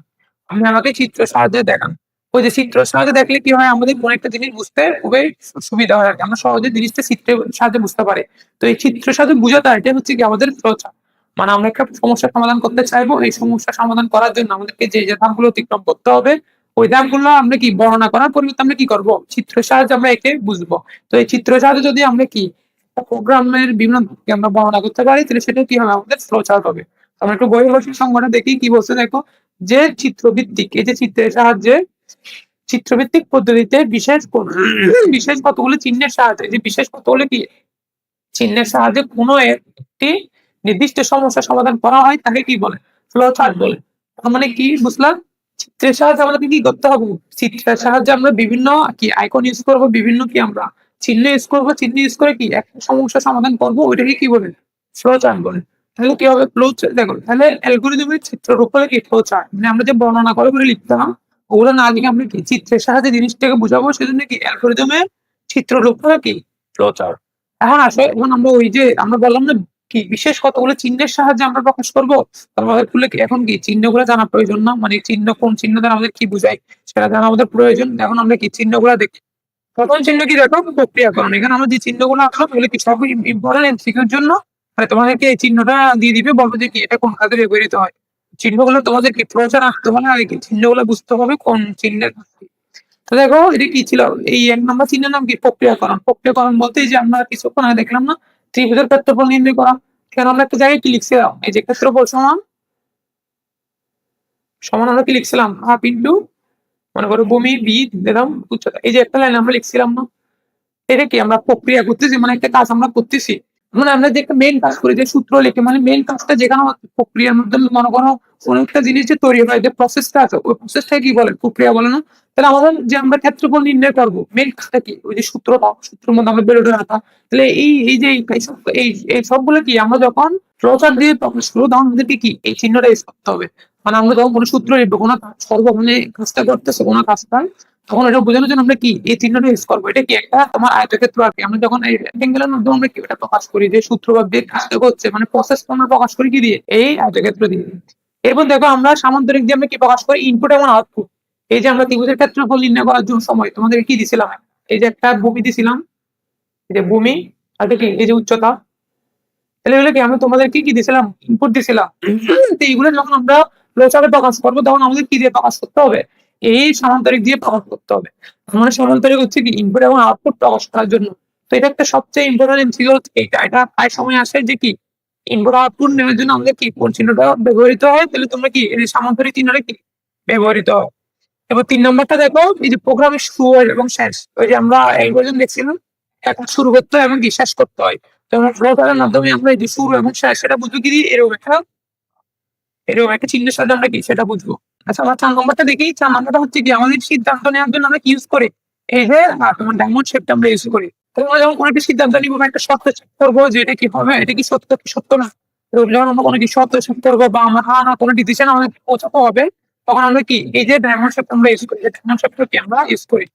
আপনি আমাকে চিত্র সাহায্যে দেখান। ওই যে চিত্র সাহায্যে দেখলে কি হয় আমাদের কোন একটা জিনিস বুঝতে খুবই সুবিধা হয় আর কি, আমরা সহজে জিনিসটা চিত্রের সাহায্যে বুঝতে পারি। তো এই চিত্রের সাথে বোঝাটা এটা হচ্ছে কি আমাদের ফ্লোচার্ট। মানে আমরা একটা সমস্যার সমাধান করতে চাইবো, এই সমস্যার সমাধান করার জন্য আমাদেরকে যে যে ধাপগুলো অতিক্রম করতে হবে ওই ধাপগুলো আমরা কি বর্ণনা করার পরিবর্তে আমরা কি করবো চিত্রের সাহায্যে আমরা একে বুঝবো। তো এই চিত্রের সাহায্যে যদি আমরা কি একটা প্রোগ্রামের বিভিন্ন ধাপকে আমরা বর্ণনা করতে পারি তাহলে সেটা কি হবে আমাদের ফ্লো চার্ট হবে। তো আমরা একটু বইয়ের বসে সংজ্ঞাটা দেখি কি বলছে দেখো, যে চিত্রভিত্তিক এই যে চিত্রের সাহায্যে চিত্রভিত্তিক পদ্ধতিতে বিশেষ কতগুলো চিহ্নের সাহায্যে, যে বিশেষ কতগুলো কি চিহ্নের সাহায্যে কোনো একটি নির্দিষ্ট সমস্যার সমাধান করা হয় তাকে কি বলে ফ্লো চার্ট বলে। তার মানে কি বুঝলাম, চিত্রের সাহায্যে আমাদেরকে কি করতে হবে, চিত্রের সাহায্যে আমরা বিভিন্ন কি আইকন ইউজ করবো, বিভিন্ন কি আমরা চিহ্ন ইউজ করবো, চিহ্ন ইউজ করে কি একটা সমস্যার সমাধান করবো ওইটাকে কি বলে ফ্লো চার্ট বলে। তাহলে কি হবে ফ্লো চার্ট দেখো, তাহলে অ্যালগরিদমের চিত্রের উপরে কি ফ্লো চার্ট, মানে আমরা যে বর্ণনা করে করে লিখতাম ওগুলো না লিখে আমরা কি চিত্রের সাহায্যে জিনিসটাকে বুঝাবো, সেজন্য কি অ্যালগরিদমের চিত্রের উপরে কি ফ্লো চার্ট। এখন আসলে এখন আমরা ওই যে আমরা বললাম না কি বিশেষ কতগুলো চিহ্নের সাহায্যে আমরা প্রকাশ করবো, আমাদের খুলে কি এখন কি চিহ্নগুলো জানা প্রয়োজন না, মানে চিহ্ন কোন চিহ্ন দ্বারা আমাদের কি বোঝায় সেটা জানা আমাদের প্রয়োজন। এখন আমরা কি চিহ্নগুলো দেখি, প্রথম চিহ্ন কি দেখো প্রক্রিয়াকরণ, এখানে আমরা যে চিহ্নগুলো আঁকলাম এগুলো কি সব ইম্পর্টেন্ট এমসিকিউর জন্য, মানে তোমাদেরকে এই চিহ্নটা দিয়ে দিবে বলবো যে কি এটা কোন কাজে ব্যবহৃত হয়। চিহ্নগুলো তোমাদের কি প্রচার আঁকতে হবে না, কি চিহ্নগুলো বুঝতে হবে কোন চিহ্নের। তো দেখো এটা কি ছিল, এই 1 নম্বর চিহ্নের নাম কি প্রক্রিয়াকরণ। প্রক্রিয়াকরণ বলতে এই যে আমরা কিছুক্ষণ আগে দেখলাম না ত্রিভুজের ক্ষেত্রফল নির্ণয় করা, কেন আমরা একটা জায়গায় কি লিখছিলাম, এই যে ক্ষেত্রফল সমান সমান আমরা কি লিখছিলাম হাফ ইন্টু মনে করো ভূমি বি দিলাম উচ্চতা, এই যে একটা লাইন আমরা লিখছিলাম না, এটা কি আমরা প্রক্রিয়া করতেছি, মানে একটা কাজ আমরা করতেছি। মানে আমরা যে একটা মেন কাজ করি যে সূত্র লিখে, মানে মেন কাজটা যেখানে প্রক্রিয়ার মাধ্যমে মনে করো কোন একটা জিনিস যে তৈরি হয় যে প্রসেসটা আছে ওই প্রসেসটা কি বলে প্রক্রিয়া বলে না। তাহলে আমাদের যে আমরা ক্ষেত্রফল নির্ণয় করবো মেন কাজটা কি, ওই যে সূত্রটা সূত্রের মধ্যে আমরা বেরোতে রাখা। তাহলে এই যে এই সবগুলো কি আমরা যখন ফ্লোচার্ট দিয়ে প্রকাশ করবো তখন আমাদেরকে কি এই চিহ্নটা ইউজ করতে হবে। মানে আমরা যখন কোনো সূত্র লিখবো কোনো সর্ব মানে কাজটা করতেছে কোনো কাজটা, তখন এটা বোঝানোর জন্য আমরা কি এই চিহ্নটা ইউজ করবো। এটা কি একটা তোমার আয়তক্ষেত্র আর কি, আমরা যখন এই রেক্টেঙ্গেলের মাধ্যমে আমরা কি এটা প্রকাশ করি যে সূত্র বা বেগ কাজটা করছে, মানে প্রসেসটা আমরা প্রকাশ করি কি দিয়ে, এই আয়তক্ষেত্র দিয়ে। এরপর দেখো আমরা সামান্তরিক দিয়ে আমরা কি প্রকাশ করি, ইনপুট এবং আউটপুট। এই যে আমরা ত্রিভুজের ক্ষেত্রফল নির্ণয় করার জন্য সময় তোমাদের কি দিছিলাম, এই যে একটা ভূমি দিছিলাম, এই যে ভূমি আর এটা কি এই যে উচ্চতা। তাহলে এগুলো কি আমরা তোমাদেরকে কি দিছিলাম, ইনপুট দিছিলাম। তো এইগুলো যখন আমরা ফ্লোচার্টে প্রকাশ করবো তখন আমাদের কি দিয়ে প্রকাশ করতে হবে, এই সামান্তরিক দিয়ে প্রকাশ করতে হবে। মানে সামান্তরিক হচ্ছে কি ইনপুট এবং আউটপুট প্রকাশ করার জন্য। তো এটা একটা সবচেয়ে ইম্পর্টেন্ট এমসিকিউ, এটা প্রায় সময় আসে যে কি ইনপুট আউটপুট নেওয়ার জন্য আমাদের কি কোন চিহ্নটা ব্যবহৃত হয়, তাহলে তোমরা কি এই সামান্তরিক চিহ্নটা কি ব্যবহৃত হয়। এবার 3 নম্বরটা দেখো, এই যে প্রোগ্রামের শুরু এবং শেষ, ওই যে আমরা এই পর্যন্ত দেখছিলাম এখন শুরু করতে হয় এবং কি শেষ করতে হয়। তো আমরা ফ্লোচার্টের মাধ্যমে আমরা এই যে শুরু এবং শেষ সেটা বুঝবো কি দিয়ে, এরকম একটা চিহ্নের সাথে আমরা কি সেটা বুঝবো। আচ্ছা আমরা 4 নম্বরটা দেখি, 4 নম্বরটা হচ্ছে কি আমাদের সিদ্ধান্ত নেওয়ার জন্য আমরা কি ইউজ করি, এই যে তোমার ডায়মন্ড শেপটা আমরা ইউজ করি। তাহলে আমরা যখন কোনো একটা সিদ্ধান্ত নিবো বা একটা শর্ত চেক করবো যে এটা কি হবে, এটা কি সত্য কি সত্য না, তো যখন আমরা কোনো কি শর্ত চেক করবো বা আমরা হ্যাঁ না কোনো ডিসিশন আমাদের পৌঁছাতে হবে, তখন আমরা কি এই যে ডায়মন্ড শেপটা আমরা ইউজ করি, ডায়মন্ড শেপটা কি আমরা ইউজ করি।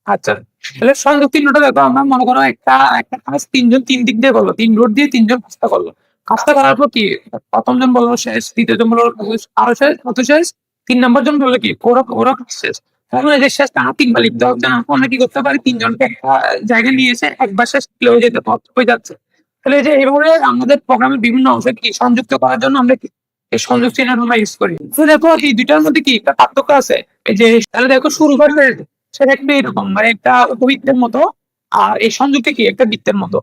আচ্ছা তাহলে সংযোগ চিহ্নটা দেখো, আমরা মনে করো একটা একটা কাজ তিনজন তিন দিক দিয়ে করলো, 3 রোড দিয়ে তিনজন কাজটা করলো। কাজটা করার পর কি প্রথম জন বললো শেষ, দ্বিতীয় জন বললো আরো শেষ, কত শেষ, 3 নম্বর জন বললো কি ওরা ওরা কাজ শেষ। এখন এই যে শেষ টানা 3 বার লিখতে হবে না, আমরা কি করতে পারি তিনজনকে একটা জায়গায় নিয়ে এসে একবার শেষ হয়ে যেতে হয়ে যাচ্ছে। তাহলে এই যে এইভাবে আমাদের প্রোগ্রামের বিভিন্ন অংশ কি সংযুক্ত করার জন্য আমরা কি এই সংযোগ চিহ্ন আমরা ইউজ করি। তো দেখো এই দুইটার মধ্যে কি একটা পার্থক্য আছে। এই যে তাহলে দেখো শুরু করে সেটা একটু এরকম মানে একটা উপবৃত্তের মতো, আর এই সংযুক্তি কি একটা বৃত্তের মতো।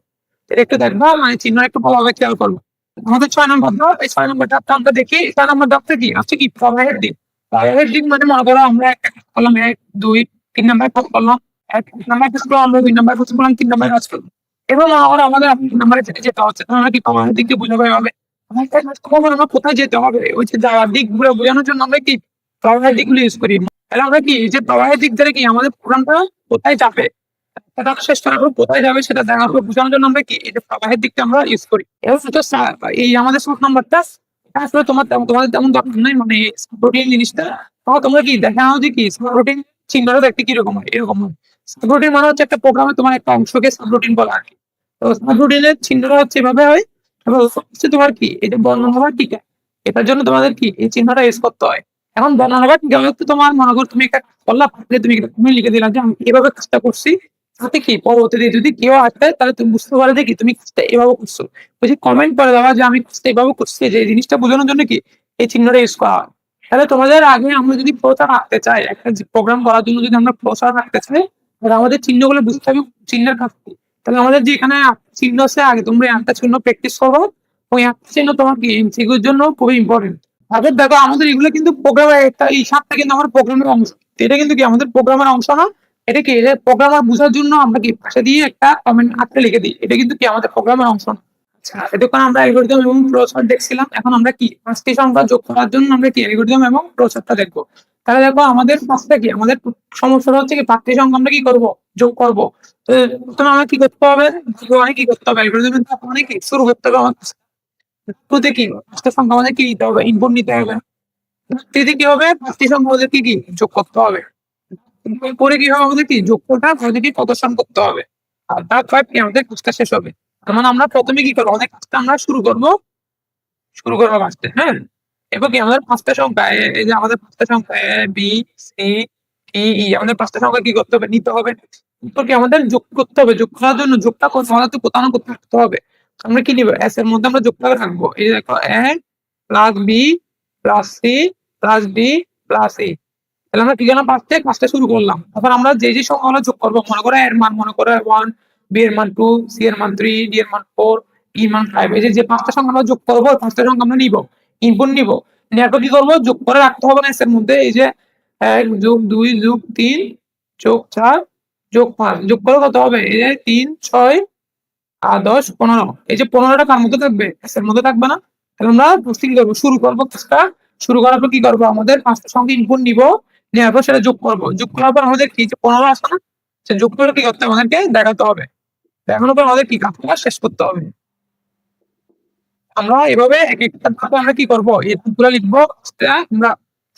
এটা একটু দেখবা মানে চিহ্ন একটু ভালোভাবে খেয়াল করবো। আমাদের 6 নম্বর ধাপ, এই 6 নম্বর ধাপটা আমরা দেখি। 6 নম্বর ধাপটা কি হচ্ছে কি প্রবাহের দিক। প্রবাহের দিক মানে মনে করো আমরা একটা কাজ করলাম 1 2 3 নম্বর কাজ করলাম, 1 নম্বর কাজ করলাম, আমরা 2 নম্বর কাজ করলাম, 3 নম্বর কাজ করলাম। এবার মনে করো আমাদের 3 নম্বরে যেতে হচ্ছে, তাহলে আমরা কি প্রবাহের দিক দিয়ে বোঝাবো এভাবে। আমরা কোথায় যেতে হবে ওই যে যাওয়ার দিক গুলো বোঝানোর জন্য আমরা কি প্রবাহের দিকগুলো ইউজ করি। তাহলে আমরা কি এই যে প্রবাহের দিক ধরে কি আমাদের প্রোগ্রামটা কোথায় যাবে, সেটা শেষ করার পর কোথায় যাবে সেটা দেখার পর বোঝানোর জন্য আমরা কি এই যে প্রবাহের দিকটা আমরা ইউজ করি। এবার হচ্ছে এই আমাদের 7 নম্বরটা আসলে তোমাদের তেমন দরকার নেই, মানে প্রোটিন জিনিসটা তখন তোমরা কি দেখানো যে কি প্রোটিন চিহ্নটা দেখতে কিরকম হয়, এরকম হয়। সাবরুটিন মানে হচ্ছে একটা প্রোগ্রামে তোমার একটা অংশকে সাবরুটিন বলা আর কি। তো সাবরুটিনের চিহ্নটা হচ্ছে এভাবে হয়, এবং হচ্ছে তোমার কি এই যে বর্ণনা বা টিকা, এটার জন্য তোমাদের কি এই চিহ্নটা ইউজ করতে হয়। এখন বর্ণনা বা টিকা হচ্ছে তোমার মনে করো তুমি একটা কাজ করলা, তুমি একটা তুমি লিখে দিলাম যে আমি এভাবে কাজটা করছি, তাতে কি পরবর্তীতে যদি কেউ আসে তাহলে তুমি বুঝতে পারো যে কি তুমি কাজটা এভাবে করছো। ওই যে কমেন্ট করে দেওয়া যে আমি কাজটা এভাবে করছি, যে এই জিনিসটা বোঝানোর জন্য কি এই চিহ্নটা ইউজ করা হয়। তাহলে তোমাদের আগে আমরা যদি প্রচার রাখতে চাই, একটা প্রোগ্রাম করার জন্য যদি আমরা প্রচার রাখতে চাই, তাহলে আমাদের চিহ্নগুলো বুঝতে হবে চিহ্নের কাজ কি। তাহলে আমাদের যে এখানে চিহ্ন আছে আগে তোমরা একটা চিহ্ন প্র্যাকটিস করো, ওই একটা চিহ্ন তোমার কি এমসিকিউর জন্য খুবই ইম্পর্টেন্ট। তারপর দেখো আমাদের এগুলো কিন্তু প্রোগ্রামের একটা এই 7টা কিন্তু আমার প্রোগ্রামের অংশ। এটা কিন্তু কি আমাদের প্রোগ্রামের অংশ না, এটা কি প্রোগ্রামার বোঝার জন্য আমরা কি পাশে দিয়ে একটা কমেন্ট আটকে লিখে দিই, এটা কিন্তু কি আমাদের প্রোগ্রামের অংশ না। আচ্ছা এতক্ষণ আমরা অ্যালগরিদম এবং প্রচার দেখছিলাম, এখন আমরা কি 5টি সংখ্যা যোগ করার জন্য আমরা কি অ্যালগরিদম এবং প্রচারটা দেখবো। তাহলে দেখো আমাদের পাঁচটা কি আমাদের সমস্যাটা হচ্ছে কি 5টি সংখ্যা আমরা কি করবো যোগ করবো। তো প্রথমে আমরা কি করতে হবে, অনেক কি করতে হবে অ্যালগরিদমের ধাপ অনেক কি শুরু করতে হবে আমাদের। শুরুতে কি 5টা সংখ্যা আমাদের কি নিতে হবে, ইনপুট নিতে হবে। তৃতীয় কি হবে 5টি সংখ্যা আমাদের কি কি যোগ করতে হবে। পরে কি হবে আমাদের কি যোগফলটা পজিটিভ প্রদর্শন করতে হবে। আর ধাপ 5 কি আমাদের কাজটা শেষ হবে। তার মানে আমরা প্রথমে কি করবো আমাদের কাজটা আমরা শুরু করবো কাজটা, হ্যাঁ। এবার কি আমাদের 5টা সংখ্যা এই যে আমাদের 5টা সংখ্যা এ বি সি ই ই, আমাদের 5টা সংখ্যা কি করতে হবে নিতে হবে। এরপর কি আমাদের যোগ করতে হবে, যোগ করার জন্য যোগটা করতে আমাদের তো কোথাও না কোথাও রাখতে হবে। আমরা কি নিব এস এর মধ্যে আমরা যোগটা রাখবো, এই দেখো A plus B plus C plus D plus E. তাহলে আমরা কি করলাম, কাজটা শুরু করলাম। তারপর আমরা যে সংখ্যাগুলো যোগ করবো, মনে করো এর মান মনে করো 1, বি এর মান 2, সি এর মান 3, ডি এর মান 4, ই মান 5। এই যে পাঁচটা সংখ্যা আমরা যোগ করবো, পাঁচটা সংখ্যা আমরা নিব, ইনপুট নিব, নেওয়ার পর কি করবো, যোগ করে রাখতে হবে না এর মধ্যে। এই যে 1 যোগ 2 যোগ 3 যোগ 4 যোগ 5 যোগ করে কত হবে, এই যে 3, 6 আর 10, 15। এই যে 15টা কার মধ্যে থাকবে, এর মধ্যে থাকবে না। তাহলে আমরা কি করবো, শুরু করবো কাজটা। শুরু করার পর কি করবো, আমাদের পাঁচটা সংখ্যা ইনপুট নিব, নেওয়ার পর সেটা যোগ করবো। যোগ করার পর আমাদের কি, যে 15 আসে না, সে যোগ করে কি করতে হবে, আমাদেরকে দেখাতে হবে। দেখানোর পর আমাদের কি কাজটা শেষ করতে হবে। আমরা এভাবে এক একটা ধাপে আমরা কি করবো, এই ধাপগুলো লিখবো। আমরা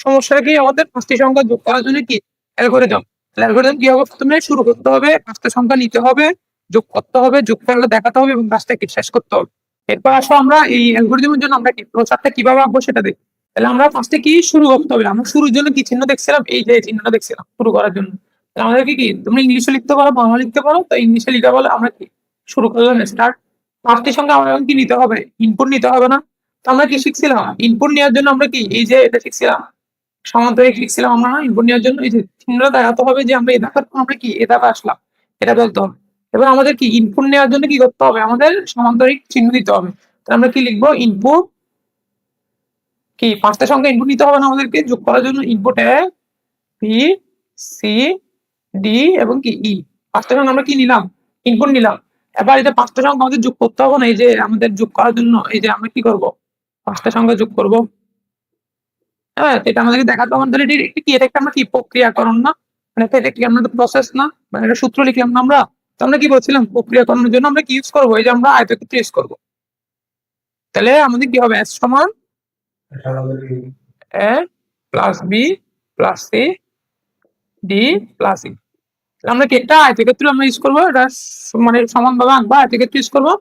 সমস্যাটা কি, আমাদের পাঁচটি সংখ্যা যোগ করার জন্য কি অ্যালগরিদম। অ্যালগরিদম কি হবে, প্রথমে শুরু করতে হবে, পাঁচটা সংখ্যা নিতে হবে, যোগ করতে হবে, যোগ করলে দেখাতে হবে এবং কাজটা কি শেষ করতে হবে। এরপর আসো আমরা এই অ্যালগরিদমের জন্য আমরা কি প্রচারটা কিভাবে আঁকবো সেটা দেখি। তাহলে আমরা ফার্স্টে কি শুরু করতে হবে, আমরা শুরুর জন্য কি চিহ্ন দেখছিলাম, এই যে চিহ্নটা দেখছিলাম শুরু করার জন্য। তাহলে আমাদেরকে কি, তোমরা ইংলিশে লিখতে পারো, বাংলা লিখতে পারো, তো ইংলিশে লিখা বলে আমরা কি শুরু করলাম স্টার্ট। পাঁচটির সঙ্গে আমাদের কি নিতে হবে, ইনপুট নিতে হবে না। তো আমরা কি শিখছিলাম, ইনপুট নেওয়ার জন্য আমরা কি এই যে এটা শিখছিলাম, সমান্তরিক শিখছিলাম আমরা ইনপুট নেওয়ার জন্য। এই যে চিহ্নটা দেখাতে হবে যে আমরা এই ধাপের পর আমরা কি এ ধাপে আসলাম, এটা বলতে হবে। এবার আমাদের কি ইনপুট নেওয়ার জন্য কি করতে হবে, আমাদের সমান্তরিক চিহ্ন দিতে হবে। তাহলে আমরা কি লিখবো, ইনপুট কি পাঁচটা সংখ্যা ইনপুট নিতে হবে না আমাদেরকে যোগ করার জন্য, input A B C D এবং কি ই। পাঁচটা সংখ্যা আমরা কি নিলাম, ইনপুট নিলাম। এবার এই যে পাঁচটা সংখ্যা আমাদের যোগ করতে হবে না, এই যে আমাদের যোগ করার জন্য এই যে আমরা কি করব, পাঁচটা সংখ্যা যোগ করব। হ্যাঁ, এটা আমাদেরকে দেখাতে হবে। আমাদের এটি কি, এটা একটা আমরা কি প্রক্রিয়াকরণ না, মানে এটা কি আমরা প্রসেস না, মানে এটা সূত্র লিখলাম না আমরা। তো আমরা কি বলছিলাম, প্রক্রিয়াকরণের জন্য আমরা কি ইউজ করবো, এই যে আমরা আয়তক্ষেত্র ইউজ করবো। তাহলে আমাদের কি হবে, এস সমান A plus B plus C D plus E. আমরা কি একটা আয়তক্ষেত্র আমরা ইউজ করবো, এটা মানে সমান ভাবে আঁকবো, আয়তক্ষেত্র ইউজ করবো।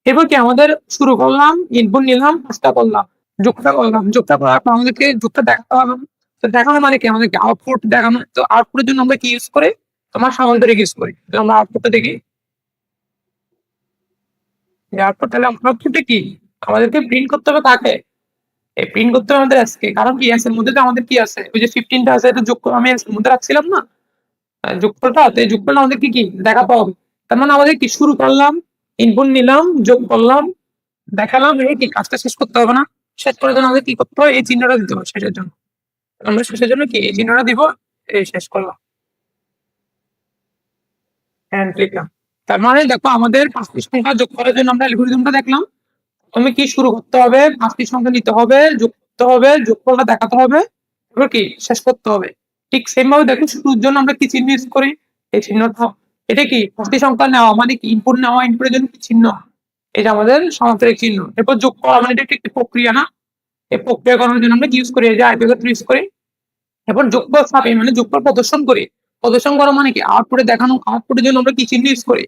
এরপর কি আমাদের শুরু করলাম, ইনপুট নিলাম, কাজটা করলাম, যুক্তটা করলাম। যুক্তটা করার পর আমাদেরকে যুক্তটা দেখাতে হবে। তো দেখানো মানে কি, আমাদেরকে আউটপুট দেখানো। তো আউটপুটের জন্য আমরা কি ইউজ করি, তোমার সামান্তরিক ইউজ করি। আমরা আউটপুটটা দেখি, আউটপুট। তাহলে আউটপুটে কি আমাদেরকে প্রিন্ট করতে হবে, কাকে, এই প্রিন্ট করতে হবে আমাদের আজকে। কারণ কি এর মধ্যে তো আমাদের কি আছে, ওই যে 15টা আছে, এটা যোগ আমি এর মধ্যে রাখছিলাম না যোগফলটা। তো এই যোগফলটা আমাদের কি দেখাতে হবে। তার মানে আমাদের কি শুরু করলাম, ইনপুট নিলাম, যোগ করলাম, দেখালাম, এই কি কাজটা শেষ করতে হবে না। শেষ করার জন্য আমাদের কি করতে হবে, এই চিহ্নটা দিতে হবে শেষের জন্য। আমরা শেষের জন্য কি এই চিহ্নটা দিব, এই শেষ করলাম, এন্ড লিখলাম। তার মানে দেখো আমাদের পাঁচটি সংখ্যা যোগ করার জন্য আমরা অ্যালগরিদমটা দেখলাম। তুমি কি শুরু করতে হবে, পাঁচটি সংখ্যা নিতে হবে, যোগ করতে হবে, যোগফলটা দেখাতে হবে, এবার কি শেষ করতে হবে। ঠিক সেম ভাবে দেখো শুরুর জন্য আমরা কি চিহ্ন ইউজ করি, এই চিহ্নটা। এটা কি পাঁচটি সংখ্যা নেওয়া মানে কি ইনপুট নেওয়া, ইনপুটের জন্য কি চিহ্ন, এটা আমাদের সমান্তরিক চিহ্ন। এরপর যোগ করা মানে এটা একটি প্রক্রিয়া না, এই প্রক্রিয়া করার জন্য আমরা কি ইউজ করি, এই যে আয়তক্ষেত্র ইউজ করি। এরপর যোগফল ছাপে মানে যোগফল প্রদর্শন করি। প্রদর্শন করা মানে কি আউটপুটে দেখানো, আউটপুটের জন্য আমরা কি চিহ্ন ইউজ করি,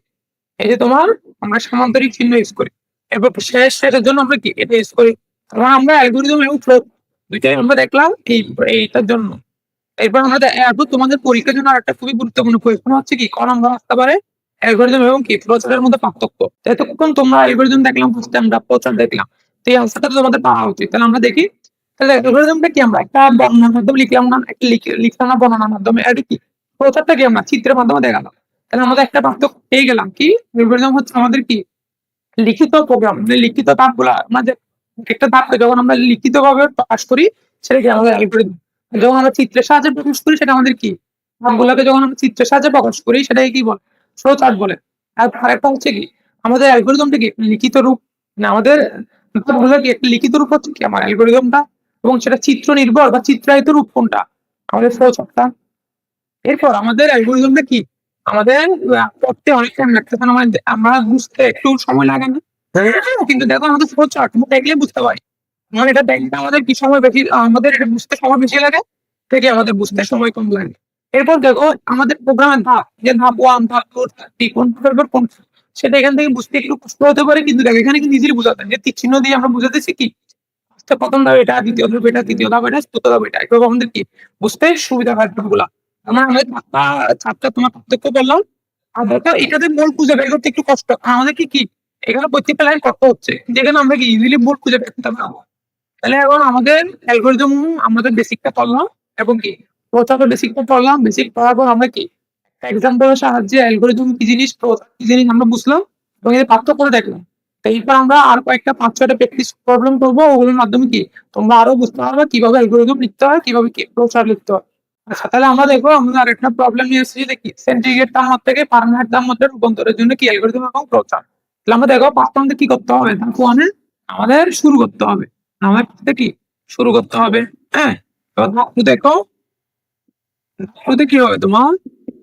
এই যে তোমার আমরা সামান্তরিক চিহ্ন ইউজ করি। এরপর শেষের জন্য আমরা কি এটা ইউজ করি। তারপর আমরা অ্যালগরিদম এবং ফ্লো দুইটাই আমরা দেখলাম এইটার জন্য। এরপর আমরা এরপর তোমাদের পরীক্ষার জন্য আরেকটা খুবই গুরুত্বপূর্ণ প্রশ্ন হচ্ছে কি, ক নম্বর আসতে পারে অ্যালগরিদম এবং কি ফ্লোচার্টের মধ্যে পার্থক্য। এতক্ষণ তোমরা অ্যালগরিদম দেখলাম, ফার্স্টে আমরা ফ্লোচার্ট দেখলাম। তো এই আনসারটা তোমাদের পাওয়া উচিত। তাহলে আমরা দেখি, তাহলে অ্যালগরিদমটা কি, আমরা একটা বর্ণনার মাধ্যমে লিখলাম না, একটা লিখলাম না বর্ণনার মাধ্যমে, এটা কি ফ্লোচার্টটা কি আমরা চিত্রের মাধ্যমে দেখালাম। তাহলে আমাদের একটা পার্থক্য পেয়ে গেলাম কি, অ্যালগরিদম হচ্ছে আমাদের কি লিখিত প্রোগ্রাম, মানে লিখিত ধাপগুলা আমাদের একটা ধাপকে যখন আমরা লিখিত ভাবে প্রকাশ করি সেটা কি আমাদের অ্যালগরিদম। যখন আমরা চিত্রের সাহায্যে প্রকাশ করি সেটা আমাদের কি, ধাপগুলোকে যখন আমরা চিত্রের সাহায্যে প্রকাশ করি সেটাকে কি বলে, ফ্লো চার্ট বলে। আর আরেকটা হচ্ছে কি, আমাদের অ্যালগরিদমটা কি লিখিত রূপ, না আমাদের ধাপগুলো কি একটা লিখিত রূপ হচ্ছে কি আমার অ্যালগরিদমটা, এবং সেটা চিত্র নির্ভর বা চিত্রায়িত রূপ কোনটা, আমাদের ফ্লো চার্টটা। এরপর আমাদের অ্যালগরিদমটা কি, আমাদের পড়তে অনেক টাইম লাগতেছে না, আমরা বুঝতে একটু সময় লাগে না। কিন্তু দেখো আমাদের ফ্লো চার্ট দেখলে বুঝতে পারি, মানে এটা দেখতে আমাদের কি সময় বেশি, আমাদের এটা বুঝতে সময় বেশি লাগে থেকে আমাদের বুঝতে সময় কম লাগে। এরপর দেখো আমাদের প্রোগ্রামের ধাপ, যে ধাপ 1, ধাপ 2, ধাপ 3 কোন ধাপের কোন, সেটা এখান থেকে বুঝতে একটু কষ্ট হতে পারে। কিন্তু দেখো এখানে কিন্তু ইজিলি বোঝাতে যে তীর চিহ্ন দিয়ে আমরা বুঝাতেছি কি প্রথম ধাপ এটা, দ্বিতীয় ধাপ এটা, তৃতীয় ধাপ এটা, চতুর্থ ধাপ এটা। এভাবে আমাদের কি বুঝতে সুবিধা হয় ধাপগুলা। আমরা চারটা তোমার পার্থক্য বললাম। আর দেখো এটাতে মূল খুঁজে বের করতে একটু কষ্ট, আমাদের কি কি এখানে প্রত্যেকটা লাইন কষ্ট হচ্ছে, যেখানে আমরা কি ইজিলি মূল খুঁজে বের করতে পারবো। তাহলে এখন আমাদের অ্যালগরিদম আমাদের বেসিকটা পড়লাম এবং কি প্রথমে বেসিকটা পড়লাম, বেসিক পড়ার পর আমরা কি এক্সাম্পলের সাহায্যে অ্যালগরিদম কি জিনিস কি জিনিস আমরা বুঝলাম এবং এর পার্থক্য দেখলাম। তো এরপর আমরা আর কয়েকটা 5-6টা প্র্যাকটিস প্রবলেম করবো, ওগুলোর মাধ্যমে কি তোমরা আরো বুঝতে পারবে কিভাবে অ্যালগরিদম লিখতে হয়, কিভাবে কি প্রচার লিখতে হয়। আচ্ছা, তাহলে আমরা দেখবো আমরা আরেকটা প্রবলেম নিয়ে এসেছি, দেখি সেন্টিগ্রেড তাপমাত্রা থেকে ফারেনহাইট তাপমাত্রা রূপান্তরের জন্য কি অ্যালগরিদম এবং প্রচার। তাহলে আমরা দেখো প্রথম আমাদের কি করতে হবে, আমাদের শুরু করতে হবে, আমাদের কি শুরু করতে হবে। হ্যাঁ, এবার দেখো শুরুতে কি হবে তোমার,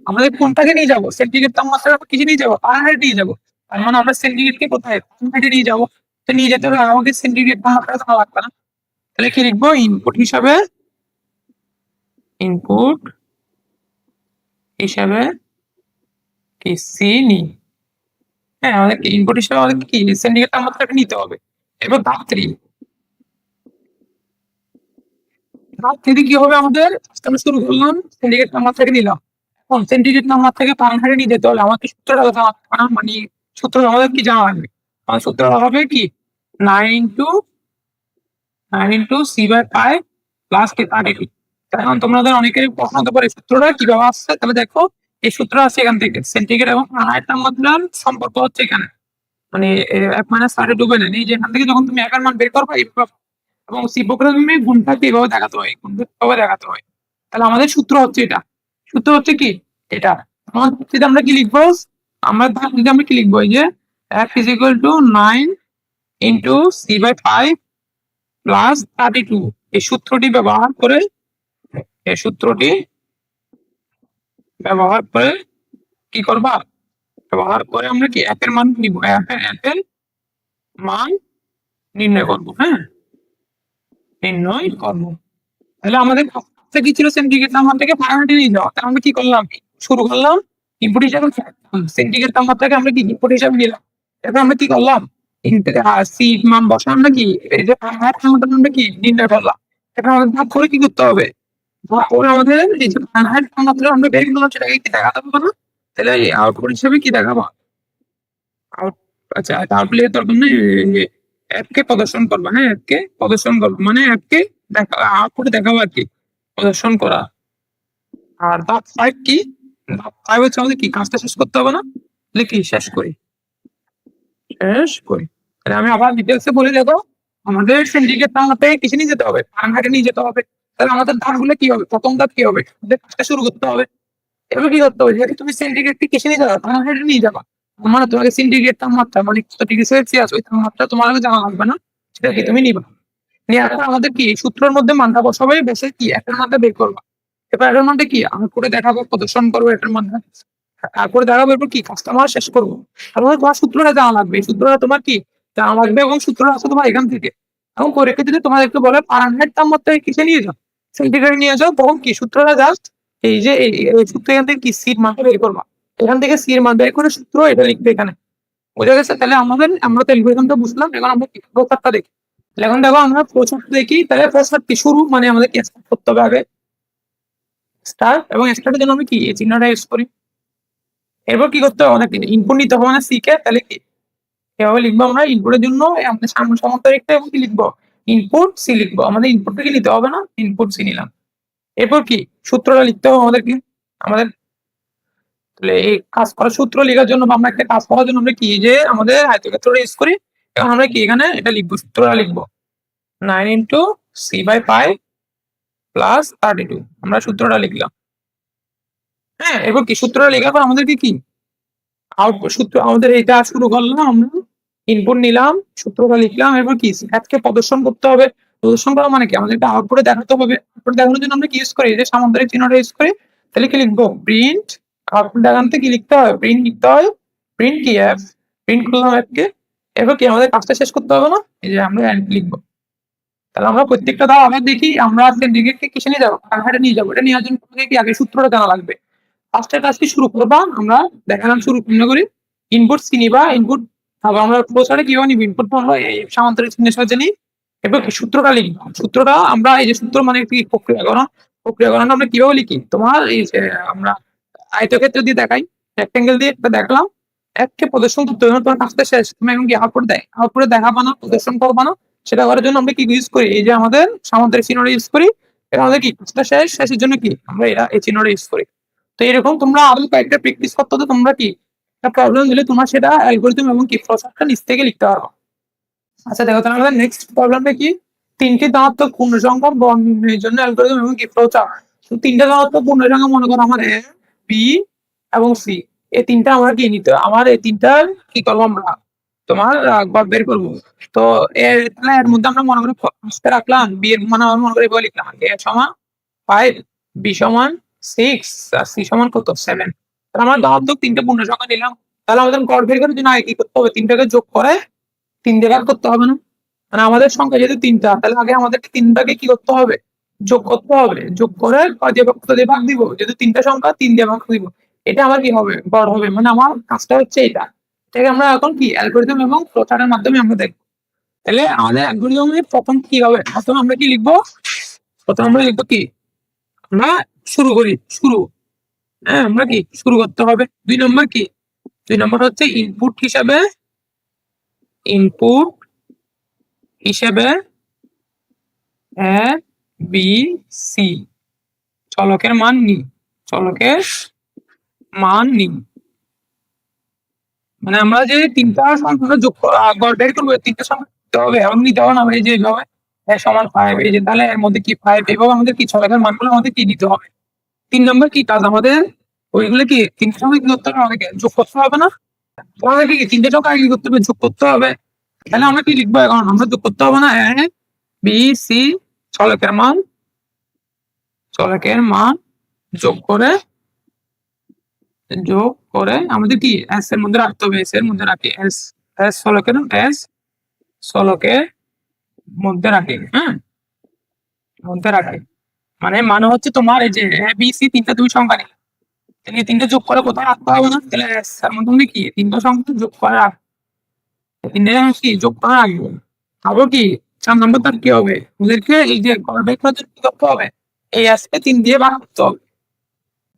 আমাদের কোনটাকে নিয়ে যাবো, সেন্টিগ্রেড তাপমাত্রা কিছু নিয়ে যাবো, ফারেনহাইট নিয়ে যাবো। তার মানে আমরা সেন্টিগ্রেড কে কোথায় ফারেনহাইটে নিয়ে যাবো। তো নিয়ে যেতে হলে আমাকে সেন্টিগ্রেড তাপমাত্রা জানা লাগবে না। তাহলে কি লিখবো, ইনপুট হিসাবে, ইনপুট হিসাবে কি সি নি। হ্যাঁ, আমাদের ইনপুট হিসাবে আমাদের কি সেন্টিগ্রেড তাপমাত্রাকে নিতে হবে। এবার ধাপ 3, ধাপ 3 কি হবে আমাদের, আমরা শুরু করলাম সেন্টিগ্রেড তাপমাত্রাকে নিলাম, এখন সেন্টিগ্রেড তাপমাত্রা থেকে ফারেনহাইটে নিয়ে যেতে হলে আমাকে সূত্রটা জানা লাগবে না, মানে সূত্র আমাদের কি জানা লাগবে, আমার সূত্রটা হবে কি 9 into C/5 প্লাস কি 32। এখন তোমাদের অনেকের প্রশ্ন হতে পারে সূত্রটা কিভাবে আসছে। তাহলে দেখো এই সূত্র আছে এখান থেকে, সেন্টিগ্রেড এবং ফারেনহাইট তাপমাত্রার সম্পর্ক হচ্ছে এখানে, মানে F-32 বেলেন, এই যে এখান থেকে যখন তুমি একের মান বের করবে এইভাবে, এবং সি প্রোগ্রামে গুণটাকে এভাবে দেখাতে হয়, গুণভাবে দেখাতে হয়। তাহলে আমাদের সূত্র হচ্ছে এটা, সূত্র হচ্ছে কি এটা। যদি আমরা কি লিখবো, যদি আমরা কি লিখবো, এই যে F is equal to 9 into C/5 plus 32, এই সূত্রটি ব্যবহার করে, এই সূত্রটি ব্যবহার করে কি করবা, ব্যবহার করে আমরা কি এফ এর মান নিব, এফ এর মান নির্ণয় করবো। হ্যাঁ, নির্ণয় করবো। তাহলে আমাদের কাজটা কি ছিল, সেন্টিগ্রেড তাপমাত্রা থেকে ফারেনহাইটে নিয়ে যাওয়া। তাহলে আমরা কি করলাম, শুরু করলাম ইনপুট হিসাবে সেন্টিগ্রেড তাপমাত্রাকে আমরা কি ইনপুট হিসাবে নিলাম। এরপর আমরা কি করলাম, সি মান বসে আমরা কি এই যে ফারেনহাইট তাপমাত্রা আমরা কি নির্ণয় করলাম। এরপর আমাদের ভাগ করে কি করতে হবে, ভাগ করে আমাদের এই যে ফারেনহাইট তাপমাত্রা আমরা বের করলাম সেটাকে কি দেখাতে হবে না। তাহলে এই আউটপুট হিসাবে কি দেখাবো, আউট, আচ্ছা তারপরে তখন অ্যাপ কে প্রদর্শন করবা। হ্যাঁ, অ্যাপ কে প্রদর্শন করবো, মানে অ্যাপ কে দেখা আউটপুটে দেখাবো আর কি, প্রদর্শন করা। আর ধাপ 5 কি, ধাপ 5 হচ্ছে আমাদের কি কাজটা শেষ করতে হবে না। তাহলে কি শেষ করি, শেষ করি। তাহলে আমি আবার ডিটেলসে বলে দেবো, আমাদের সিন্ডিকেট তাপমাত্রায় কিছু নিয়ে যেতে হবে, ফারেনহাইটে নিয়ে যেতে হবে। তাহলে আমাদের ধাপগুলো কি হবে, প্রথম ধাপ কি হবে, আমাদের কাজটা শুরু করতে হবে। এবার কি করতে হবে, যেহেতু তুমি সিন্ডিকেটকে কিসে নিয়ে যাবা, ফারেনহাইটে নিয়ে যাবা, মানে তোমাকে সিন্ডিকেট তাপমাত্রা মানে কত ডিগ্রি সেলসিয়াস, ওই তাপমাত্রা তোমার আগে জানা লাগবে না, সেটা কি তুমি নিবা। নেওয়ার পর আমাদের কি সূত্রের মধ্যে মানটা বসাবে, বসে কি একটা মানটা বের করবা। এবার এটার মানটা কি আমি করে দেখাবো, প্রদর্শন করবো এটার মানটা, তারপরে দেখাবো এরপর কি কাজটা আমার শেষ করবো। তারপরে তোমার সূত্রটা জানা লাগবে, এই সূত্রটা তোমার কি জানা লাগবে, এবং সূত্রটা আছে তোমার এখান থেকে। এবং পরীক্ষা যদি তোমার একটু বলে ফারেনহাইট তাপমাত্রায় কিসে নিয়ে যাও, সেন্টিগ্রেড নিয়ে যাও, তখন কি সূত্রটা জাস্ট এই যে এই সূত্র এখান থেকে কি সির মান বের করবা, এখান থেকে সির মান বের করে সূত্র এটা লিখবে এখানে। বোঝা গেছে। তাহলে আমরা তো অ্যালগরিদমটা বুঝলাম, এখন আমরা কি প্রকারটা দেখি। তাহলে এখন দেখো আমরা প্রচার দেখি, তাহলে প্রচার কি শুরু, মানে আমাদের কি start করতে হবে আগে স্টার্ট, এবং স্টার্টের জন্য আমি কি এই চিহ্নটা ইউজ করি। এরপর কি করতে হবে, আমাদের ইনপুট নিতে হবে না সি কে। তাহলে কি এভাবে লিখবো আমরা, ইনপুটের জন্য আমাদের সামনে সমান্তর একটা এবং কি লিখবো, ইনপুট সি লিখবো। আমাদের ইনপুটটা কি নিতে হবে না, ইনপুট সি নিলাম। এরপর কি সূত্রটা লিখতে হবে আমাদেরকে, আমাদের তাহলে এই কাজ করার সূত্র লেখার জন্য বা আমরা একটা কাজ করার জন্য আমরা কি যে আমাদের আয়তক্ষেত্রটা ইউজ করি। এখন আমরা কি এখানে এটা লিখবো, সূত্রটা লিখবো 9 into C/5 প্লাস 32, আমরা সূত্রটা লিখলাম। হ্যাঁ, এবার কি সূত্রটা লেখার পর আমাদেরকে কি আউটপুট সূত্র, আমাদের এটা শুরু করলাম, আমরা ইনপুট নিলাম, সূত্রটা লিখলাম, এরপর কি আজকে প্রদর্শন করতে হবে। প্রদর্শন করা মানে কি আমাদের এটা আউটপুটে দেখাতে হবে। আউটপুট দেখানোর জন্য আমরা কি ইউজ করি, যে সামান্তরিক চিহ্নটা ইউজ করি। তাহলে কি লিখবো, প্রিন্ট, আউটপুট দেখাতে কি লিখতে হয়, প্রিন্ট লিখতে হয়। প্রিন্ট কি অ্যাপ, প্রিন্ট করলাম অ্যাপকে। এরপর কি আমাদের কাজটা শেষ করতে হবে না, এই যে আমরা লিখবো। তাহলে আমরা প্রত্যেকটা ধাপ আবার দেখি, আমরা সেন্টিগ্রেডকে কিসে নিয়ে যাবো, ফারেনহাইটে নিয়ে যাবো। এটা নেওয়ার জন্য আমাদের কি আগে সূত্রটা জানা লাগবে। ফার্স্টের কাজটি শুরু করবা, আমরা দেখালাম শুরু কেমন করে, ইনপুট সি নিবা, ইনপুট তারপর আমরা প্রচারে কিভাবে নিব, ইনপুট আমরা এই সামান্তরিক চিহ্নের সাহায্যে নিই। এবার কি সূত্রটা লিখবো, সূত্রটা আমরা এই যে সূত্র মানে কি প্রক্রিয়াকরণ, প্রক্রিয়াকরণ আমরা কিভাবে লিখি, তোমার এই যে আমরা আয়তক্ষেত্র দিয়ে দেখাই, রেক্টেঙ্গেল দিয়ে একটা দেখলাম, এককে প্রদর্শন করতে হবে, তোমার কাজটা শেষ, তুমি এখন কি আউটপুট দেয়, আউটপুটে দেখাবা না, প্রদর্শন করবা না, সেটা করার জন্য আমরা কি ইউজ করি, এই যে আমাদের সামান্তরিক চিহ্নটা ইউজ করি। এটা আমাদের কি কাজটা শেষের জন্য কি আমরা এটা এই চিহ্নটা ইউজ করি। তো এরকম তোমরা আরো কয়েকটা প্র্যাকটিস করতে হতো, তোমরা কি একটা প্রবলেম দিলে তোমরা সেটা অ্যালগরিদম এবং কি প্রসেসটা নিচ থেকে লিখতে পারো। আচ্ছা দেখো তাহলে আমাদের নেক্সট প্রবলেমটা কি, তিনটি ধনাত্মক পূর্ণ সংখ্যা বর্ণনের জন্য অ্যালগরিদম এবং কি ফ্লোচার্ট। তো তিনটা ধনাত্মক পূর্ণ সংখ্যা মনে করো আমার এ বি এবং সি, এই তিনটা আমরা কি নিতে আমার এই তিনটা কি করবো আমরা তোমার গড় বের করবো। তো এর মধ্যে আমরা মনে করি ফার্স্টে রাখলাম বি এর মানে আমরা মনে করি এভাবে লিখলাম এ সমান 5, বি সমান 6 আর সি সমান কত 7। তাহলে আমরা ধনাত্মক তিনটা পূর্ণ সংখ্যা নিলাম। তাহলে আমাদের গড় বের করার জন্য আগে কি করতে হবে, তিনটাকে যোগ করে 3 দিয়ে ভাগ করতে হবে না। মানে আমাদের সংখ্যা যেহেতু তিনটা, তাহলে আগে আমাদেরকে তিনটাকে কি করতে হবে, যোগ করতে হবে। যোগ করে কয় দিয়ে কত দিয়ে ভাগ দিব, যেহেতু তিনটা সংখ্যা 3 দিয়ে ভাগ দিব, এটা আমার কি হবে গড় হবে। মানে আমার কাজটা হচ্ছে এটা। এটাকে আমরা এখন কি অ্যালগরিদম এবং ফ্লোচার্টের মাধ্যমে আমরা দেখবো। তাহলে আমাদের অ্যালগরিদমের প্রথম কি হবে, প্রথম আমরা কি লিখবো, প্রথম আমরা লিখবো কি আমরা শুরু করি শুরু। হ্যাঁ আমরা কি শুরু করতে হবে। 2 নম্বর কি, 2 নম্বর হচ্ছে ইনপুট হিসেবে এ বি সি চলকের মান নি, চলকের মান নি। মানে আমরা যে তিনটা সংখ্যা যোগ গড় বের করবো, তিনটা সংখ্যা দিতে হবে এবং নিতে হবে না এই যে এইভাবে এ সমান 5, এই যে তাহলে এর মধ্যে কি 5 এভাবে আমাদের কি চলকের মানগুলো আমাদের কি দিতে হবে। 3 নম্বর কি কাজ আমাদের, ওইগুলো কি তিনটা সংখ্যা কি করতে হবে, আমাদেরকে যোগ করতে হবে না। আমাদের কি তিনটে সংখ্যা কি করতে হবে, যোগ করতে হবে। তাহলে আমরা কি লিখবো এখন, আমরা যোগ করতে হবে না, এ বি সি চলকের মান, চলকের মান যোগ করে আমাদের কি এস এর মধ্যে রাখতে হবে, এস এর মধ্যে রাখি এস, এস চলকের মধ্যে রাখি, হ্যাঁ মধ্যে রাখি। মানে হচ্ছে তোমার এই যে এ বি সি তিনটা তুমি সংখ্যা নিলে, তাহলে এই তিনটা যোগ করে কোথায় রাখতে হবে না, তাহলে এস এর মধ্যে কি তিনটা সংখ্যা যোগ করে তিনটা কি যোগ করে রাখবো। তারপর কি 4 নম্বর তার কি হবে, ওদেরকে এই যে গড় বের করার জন্য কি করতে হবে, এই এস কে 3 দিয়ে ভাগ করতে হবে।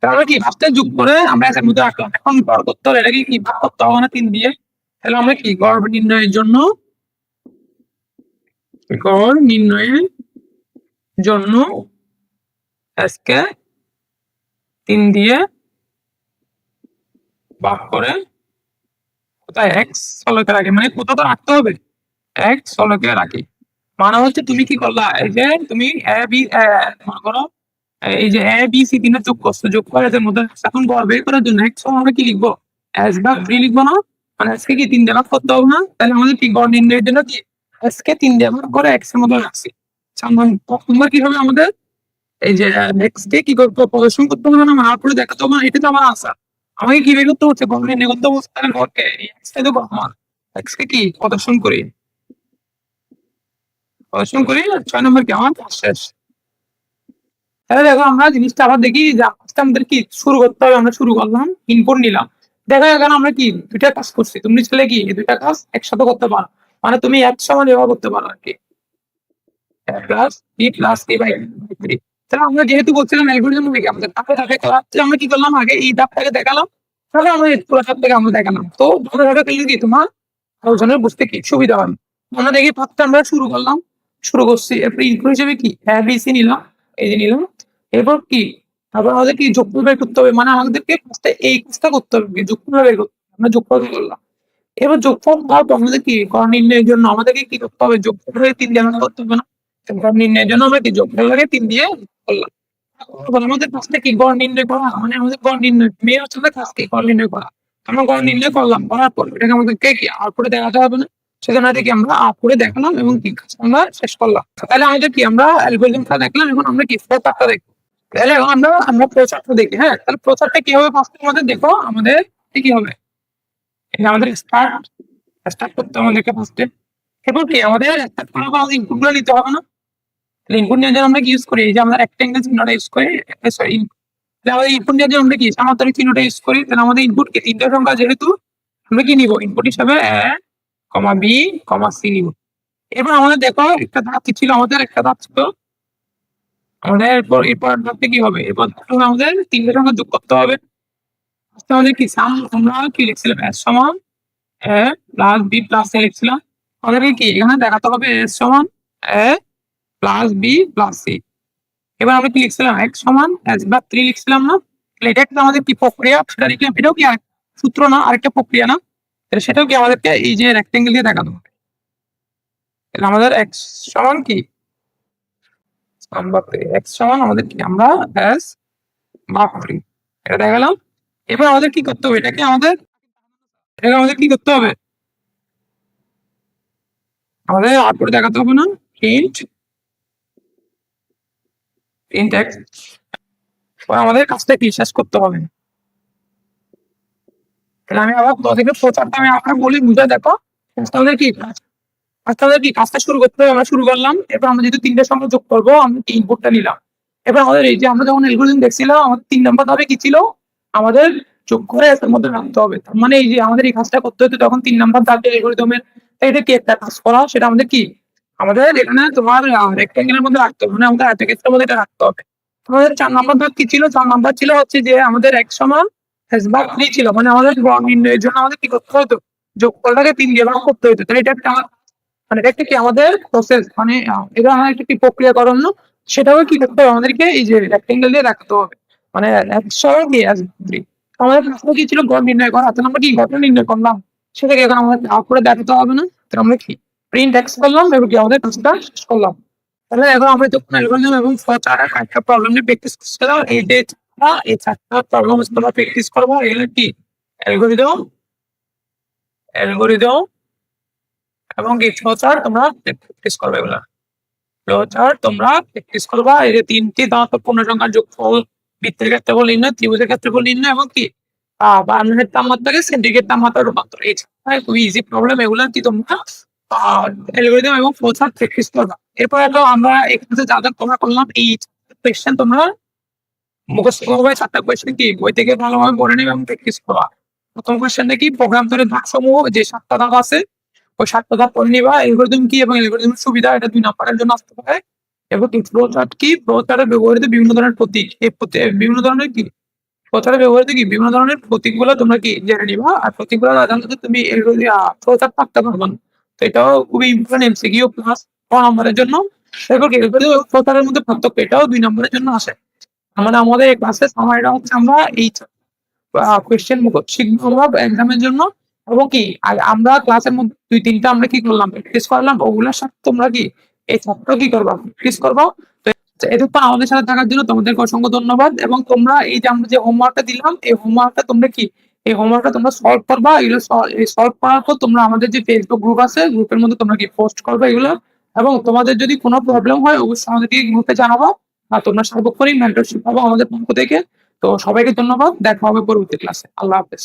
তাহলে কি ফার্স্টে যোগ করে আমরা এর মধ্যে রাখলাম, এখন গড় করতে হবে, এটাকে কি ভাগ করতে হবে না 3 দিয়ে। তাহলে আমরা কি গড় নির্ণয়ের জন্য আজকে 3 দিয়ে ভাগ করে কোথায় এক্স চলকে রাখি, মানে কোথাও তো রাখতে হবে, এক্স চলকে রাখি। মানে হচ্ছে তুমি কি করলা, এই যে তুমি এ বি মনে করো এই যে এ বি সি তিনটা যোগ করছো, যোগ করে এদের মধ্যে এখন গড় বের করার জন্য এক্স আমরা কি লিখবো, এস ভাগ 3 লিখবো না। মানে আজকে কি 3 দিয়ে ভাগ করতে হবে না, তাহলে আমাদের কি গড় নির্ণয়ের জন্য কি আজকে 3 দিয়ে ভাগ করে এক্স এর মধ্যে রাখছি। প্রথমবার কি হবে আমাদের, এই যে এক্স কে কি করতে প্রদর্শন করতে হবে না, আমার পরে দেখাতে হবে না, এটা তো আমার আশা। আমাকে কি বের করতে হচ্ছে, গড় নির্ণয় করতে হচ্ছে, তাহলে গড়কে এক্স কে দেবো আমার, এক্স কে কি প্রদর্শন করি 6 নম্বর কি আমার কাজ শেষ। তাহলে দেখো আমরা জিনিসটা আবার দেখি যে আমাদের কি শুরু করতে হবে, আমরা শুরু করলাম ইনপুট নিলাম। দেখো এখানে আমরা কি দুইটা কাজ করছি, তুমি ছেলে কি এই দুইটা কাজ একসাথে করতে পারো, মানে তুমি এক সমান ব্যবহার করতে পারো আর কি, plus B plus C by 3। তাহলে আমরা যেহেতু বলছিলাম অ্যালগরিদম কি আমাদের ধাপে ধাপে করা, আমরা কি করলাম আগে এই ধাপটাকে দেখালাম, তাহলে আমরা পুরো ধাপটাকে আমরা দেখালাম। তো ধাপে ধাপে করলে কি তোমার আলোচনার বুঝতে কি সুবিধা হয়। আমরা দেখি ফার্স্টে আমরা শুরু করছি, এরপর ইনপুট হিসেবে কি এ বি সি নিলাম, এই যে নিলাম। এরপর কি তারপর আমাদের কি যোগফল বের করতে হবে, মানে আমাদেরকে ফার্স্টে এই কাজটা করতে হবে, যোগফল বের করতে হবে। আমরা যোগফল করলাম, এবার যোগফল তারপর আমাদের কি গড় নির্ণয়ের জন্য আমাদেরকে কি করতে হবে, যোগফল 3 দিয়ে ভাগ করতে হবে না। গড় নির্ণয়ের জন্য আমরা কি যোগফলকে 3 দিয়ে করলাম। এবার আমাদের কাজটা কি গড় নির্ণয় করা, মানে আমাদের গড় নির্ণয় মেয়ে হচ্ছে কাজ কি গড় নির্ণয় করা। আমরা গড় নির্ণয় করলাম, করার পর এটাকে আমাদেরকে কি আউটপুটে দেখাতে হবে না, সেখানে থেকে আমরা আউটপুটে দেখালাম এবং কি কাজ আমরা শেষ করলাম। তাহলে আমাদের কি আমরা অ্যালগরিদমটা দেখলাম, এখন আমরা কি ফ্লোচার্টটা দেখবো। তাহলে এখন আমরা ফ্লোচার্টটা দেখি, হ্যাঁ তাহলে ফ্লোচার্টটা কি হবে, ফার্স্টে আমাদের দেখো আমাদের কি হবে, এটা আমাদের স্টার্ট করতে হবে আমাদেরকে ফার্স্টে। এরপর কি আমাদের স্টার্ট করার পর আমাদের ইনপুট গুলো নিতে হবে না। ইনপুট নেওয়ার জন্য আমরা কি ইউজ করি, এই যে আমরা রেক্টেঙ্গেল চিহ্নটা ইউজ করি, সরি আমাদের ইনপুট নেওয়ার জন্য আমরা কি সামান্তরিক চিহ্নটা ইউজ করি। তাহলে আমাদের ইনপুট কি তিনটা সংখ্যা, যেহেতু আমরা কি নিব ইনপুট হিসাবে এ কমা বি কমা সি নিব। এরপর আমাদের দেখো একটা ধাপ কি ছিল, আমাদের একটা ধাপ ছিল আমাদের, এরপর ধাপে কি হবে, এরপর আমাদের তিনটা সংখ্যা যোগ করতে হবে। আমাদের কি সাম আমরা কি লিখছিলাম, এস সমান A plus B plus C লিখছিলাম। আমাদেরকে কি এখানে দেখাতে হবে এস সমান A plus B plus C. এবার আমরা কি লিখছিলাম এক্স সমান এস বা 3 লিখছিলাম না? তাহলে এটা একটা আমাদের কি প্রক্রিয়া সেটা লিখলাম, এটাও কি আরেক সূত্র না, আরেকটা প্রক্রিয়া না? তাহলে সেটাও কি আমাদেরকে এই যে রেক্টেঙ্গেল দিয়ে দেখাতে হবে। তাহলে আমাদের এক্স সমান কি আমরা এক্স সমান আমাদের কি আমরা এস বা 3 এটা দেখালাম। এবার আমাদের কি করতে হবে, এটাকে আমাদের কি করতে হবে, আমাদের আউটপুট দেখাতে হবে না, প্রিন্ট প্রিন্ট এক্স। আমাদের কাজটা কি শেষ করতে হবে। তাহলে আমি আবার তোমাদেরকে প্রচারটা আমি আপনার বলি বুঝে দেখো। আমাদের কি আমাদের কি কাজটা শুরু করতে হবে, আমরা শুরু করলাম। এবার আমরা যেহেতু 3টা সংখ্যা যোগ করবো, আমরা ইনপুটটা নিলাম। এবার আমাদের এই যে আমরা যখন অ্যালগরিদম দেখছিলাম, আমাদের 3 নাম্বার ধাপে কি ছিল, আমাদের যোগ করে এর মধ্যে রাখতে হবে। তার মানে এই যে আমাদের এই কাজটা করতে হতো তখন 3 নাম্বার ধাপে অ্যালগরিদমের এটা কি একটা কাজ করা, সেটা আমাদের কি আমাদের এখানে তোমার রেক্টেঙ্গেলের মধ্যে রাখতে হবে, মানে আমাদের আয়তক্ষেত্রের মধ্যে এটা রাখতে হবে। আমাদের 4 নাম্বার ধাপ কি ছিল, 4 নাম্বার ছিল হচ্ছে যে আমাদের এক সমান হেসবাগ 3 ছিল, মানে আমাদের গড় নির্ণয়ের জন্য আমাদের কি করতে হতো, যোগফলটাকে 3 দিয়ে ভাগ করতে হতো। তাহলে এটা একটা মানে এটা একটা কি আমাদের প্রসেস, মানে এটা আমার একটা কি প্রক্রিয়াকরণ না? সেটাও কি করতে হবে আমাদেরকে এই যে রেক্টেঙ্গেল দিয়ে রাখতে হবে, মানে একশো দিয়ে আসবে। আমাদের প্রশ্ন কি ছিল গড় নির্ণয় করা, তাহলে আমরা কি গড় নির্ণয় করলাম, সেটাকে এখন আমাদের করে দেখাতে হবে না? তাহলে আমরা কি প্রিন্ট এক্স করলাম এবং কি আমাদের কাজটা শেষ করলাম। তাহলে এখন আমরা যখন অ্যালগরিদম এবং চার একটা প্রবলেম নিয়ে প্র্যাকটিস করছিলাম, এই যে এই 4টা প্রবলেম তোমরা প্র্যাকটিস করবো, এগুলো কি অ্যালগরিদম অ্যালগরিদম এবং কি ফ্লোচার্ট তোমরা প্র্যাকটিস করবে। এগুলা ফ্লোচার্ট তোমরা প্র্যাকটিস করবা। এই যে 3টি ধনাত্মক পূর্ণসংখ্যার যোগফল, বৃত্তের ক্ষেত্রফল নির্ণয়, ত্রিভুজের ক্ষেত্রফল নির্ণয় এবং কি বার্নহেট তাপমাত্রাকে সেন্টিগ্রেড তাপমাত্রা রূপান্তর। এই খুবই ইজি প্রবলেম, এগুলা কি তোমরা অ্যালগরিদম এবং ফ্লোচার্ট প্র্যাকটিস করবা। এরপর তো আমরা এখানে যা যা তোমরা করলাম, এই কোয়েশ্চেন তোমরা মুখস্থ করবে। 4টা কোয়েশ্চেন কি বই থেকে ভালোভাবে পড়ে নেবে এবং প্র্যাকটিস করবা। প্রথম কোয়েশ্চেনটা কি, প্রোগ্রাম তৈরির ধাপ সমূহ, যে 7টা ধাপ আছে ওই 7টা ধাপ পড়ে নিবা। অ্যালগরিদম কি এবং অ্যালগরিদমের সুবিধা, এটা 2 নাম্বারের জন্য আসতে পারে। এবং কি ফ্লো চার্ট কি, ফ্লো চার্টে ব্যবহৃত বিভিন্ন ধরনের প্রতীক, এই বিভিন্ন ধরনের কি ফ্লো চার্টে ব্যবহৃত কি বিভিন্ন ধরনের প্রতীকগুলো তোমরা কি জেনে নিবা। আর প্রতীকগুলো না জানলে তো তুমি ফ্লো চার্ট পারতে পারবে না। তো এটাও খুবই ইম্পর্টেন্ট, এমসিকিউ প্লাস 1 নম্বরের জন্য। এরপর কি ফ্লো চার্টের মধ্যে পার্থক্য, এটাও 2 নম্বরের জন্য আসে। মানে আমাদের এই ক্লাসের সামারিটা হচ্ছে আমরা এই কোয়েশ্চেন শিখবো আমরা এক্সামের জন্য। এবং কি আমরা ক্লাসের মধ্যে 2-3টা আমরা কি করলাম প্র্যাকটিস করলাম, ওগুলোর সাথে তোমরা কি এই ছাত্র কি করবা প্র্যাকটিস করবো। তো এটুকু আমাদের সাথে থাকার জন্য তোমাদেরকে অসংখ্য ধন্যবাদ। এবং তোমরা এই যে আমরা যে হোমওয়ার্কটা দিলাম, এই হোমওয়ার্কটা তোমরা কি এই হোমওয়ার্কটা তোমরা সলভ করবা। এগুলো সলভ করার পর তোমরা আমাদের যে ফেসবুক গ্রুপ আছে, গ্রুপের মধ্যে তোমরা কি পোস্ট করবে এগুলো। এবং তোমাদের যদি কোনো প্রবলেম হয় অবশ্যই আমাদেরকে গ্রুপে জানাবো। আর তোমরা সার্বক্ষণিক মেন্টরশিপ পাবো আমাদের পক্ষ থেকে। তো সবাইকে ধন্যবাদ, দেখা হবে পরবর্তী ক্লাসে। আল্লাহ হাফেজ।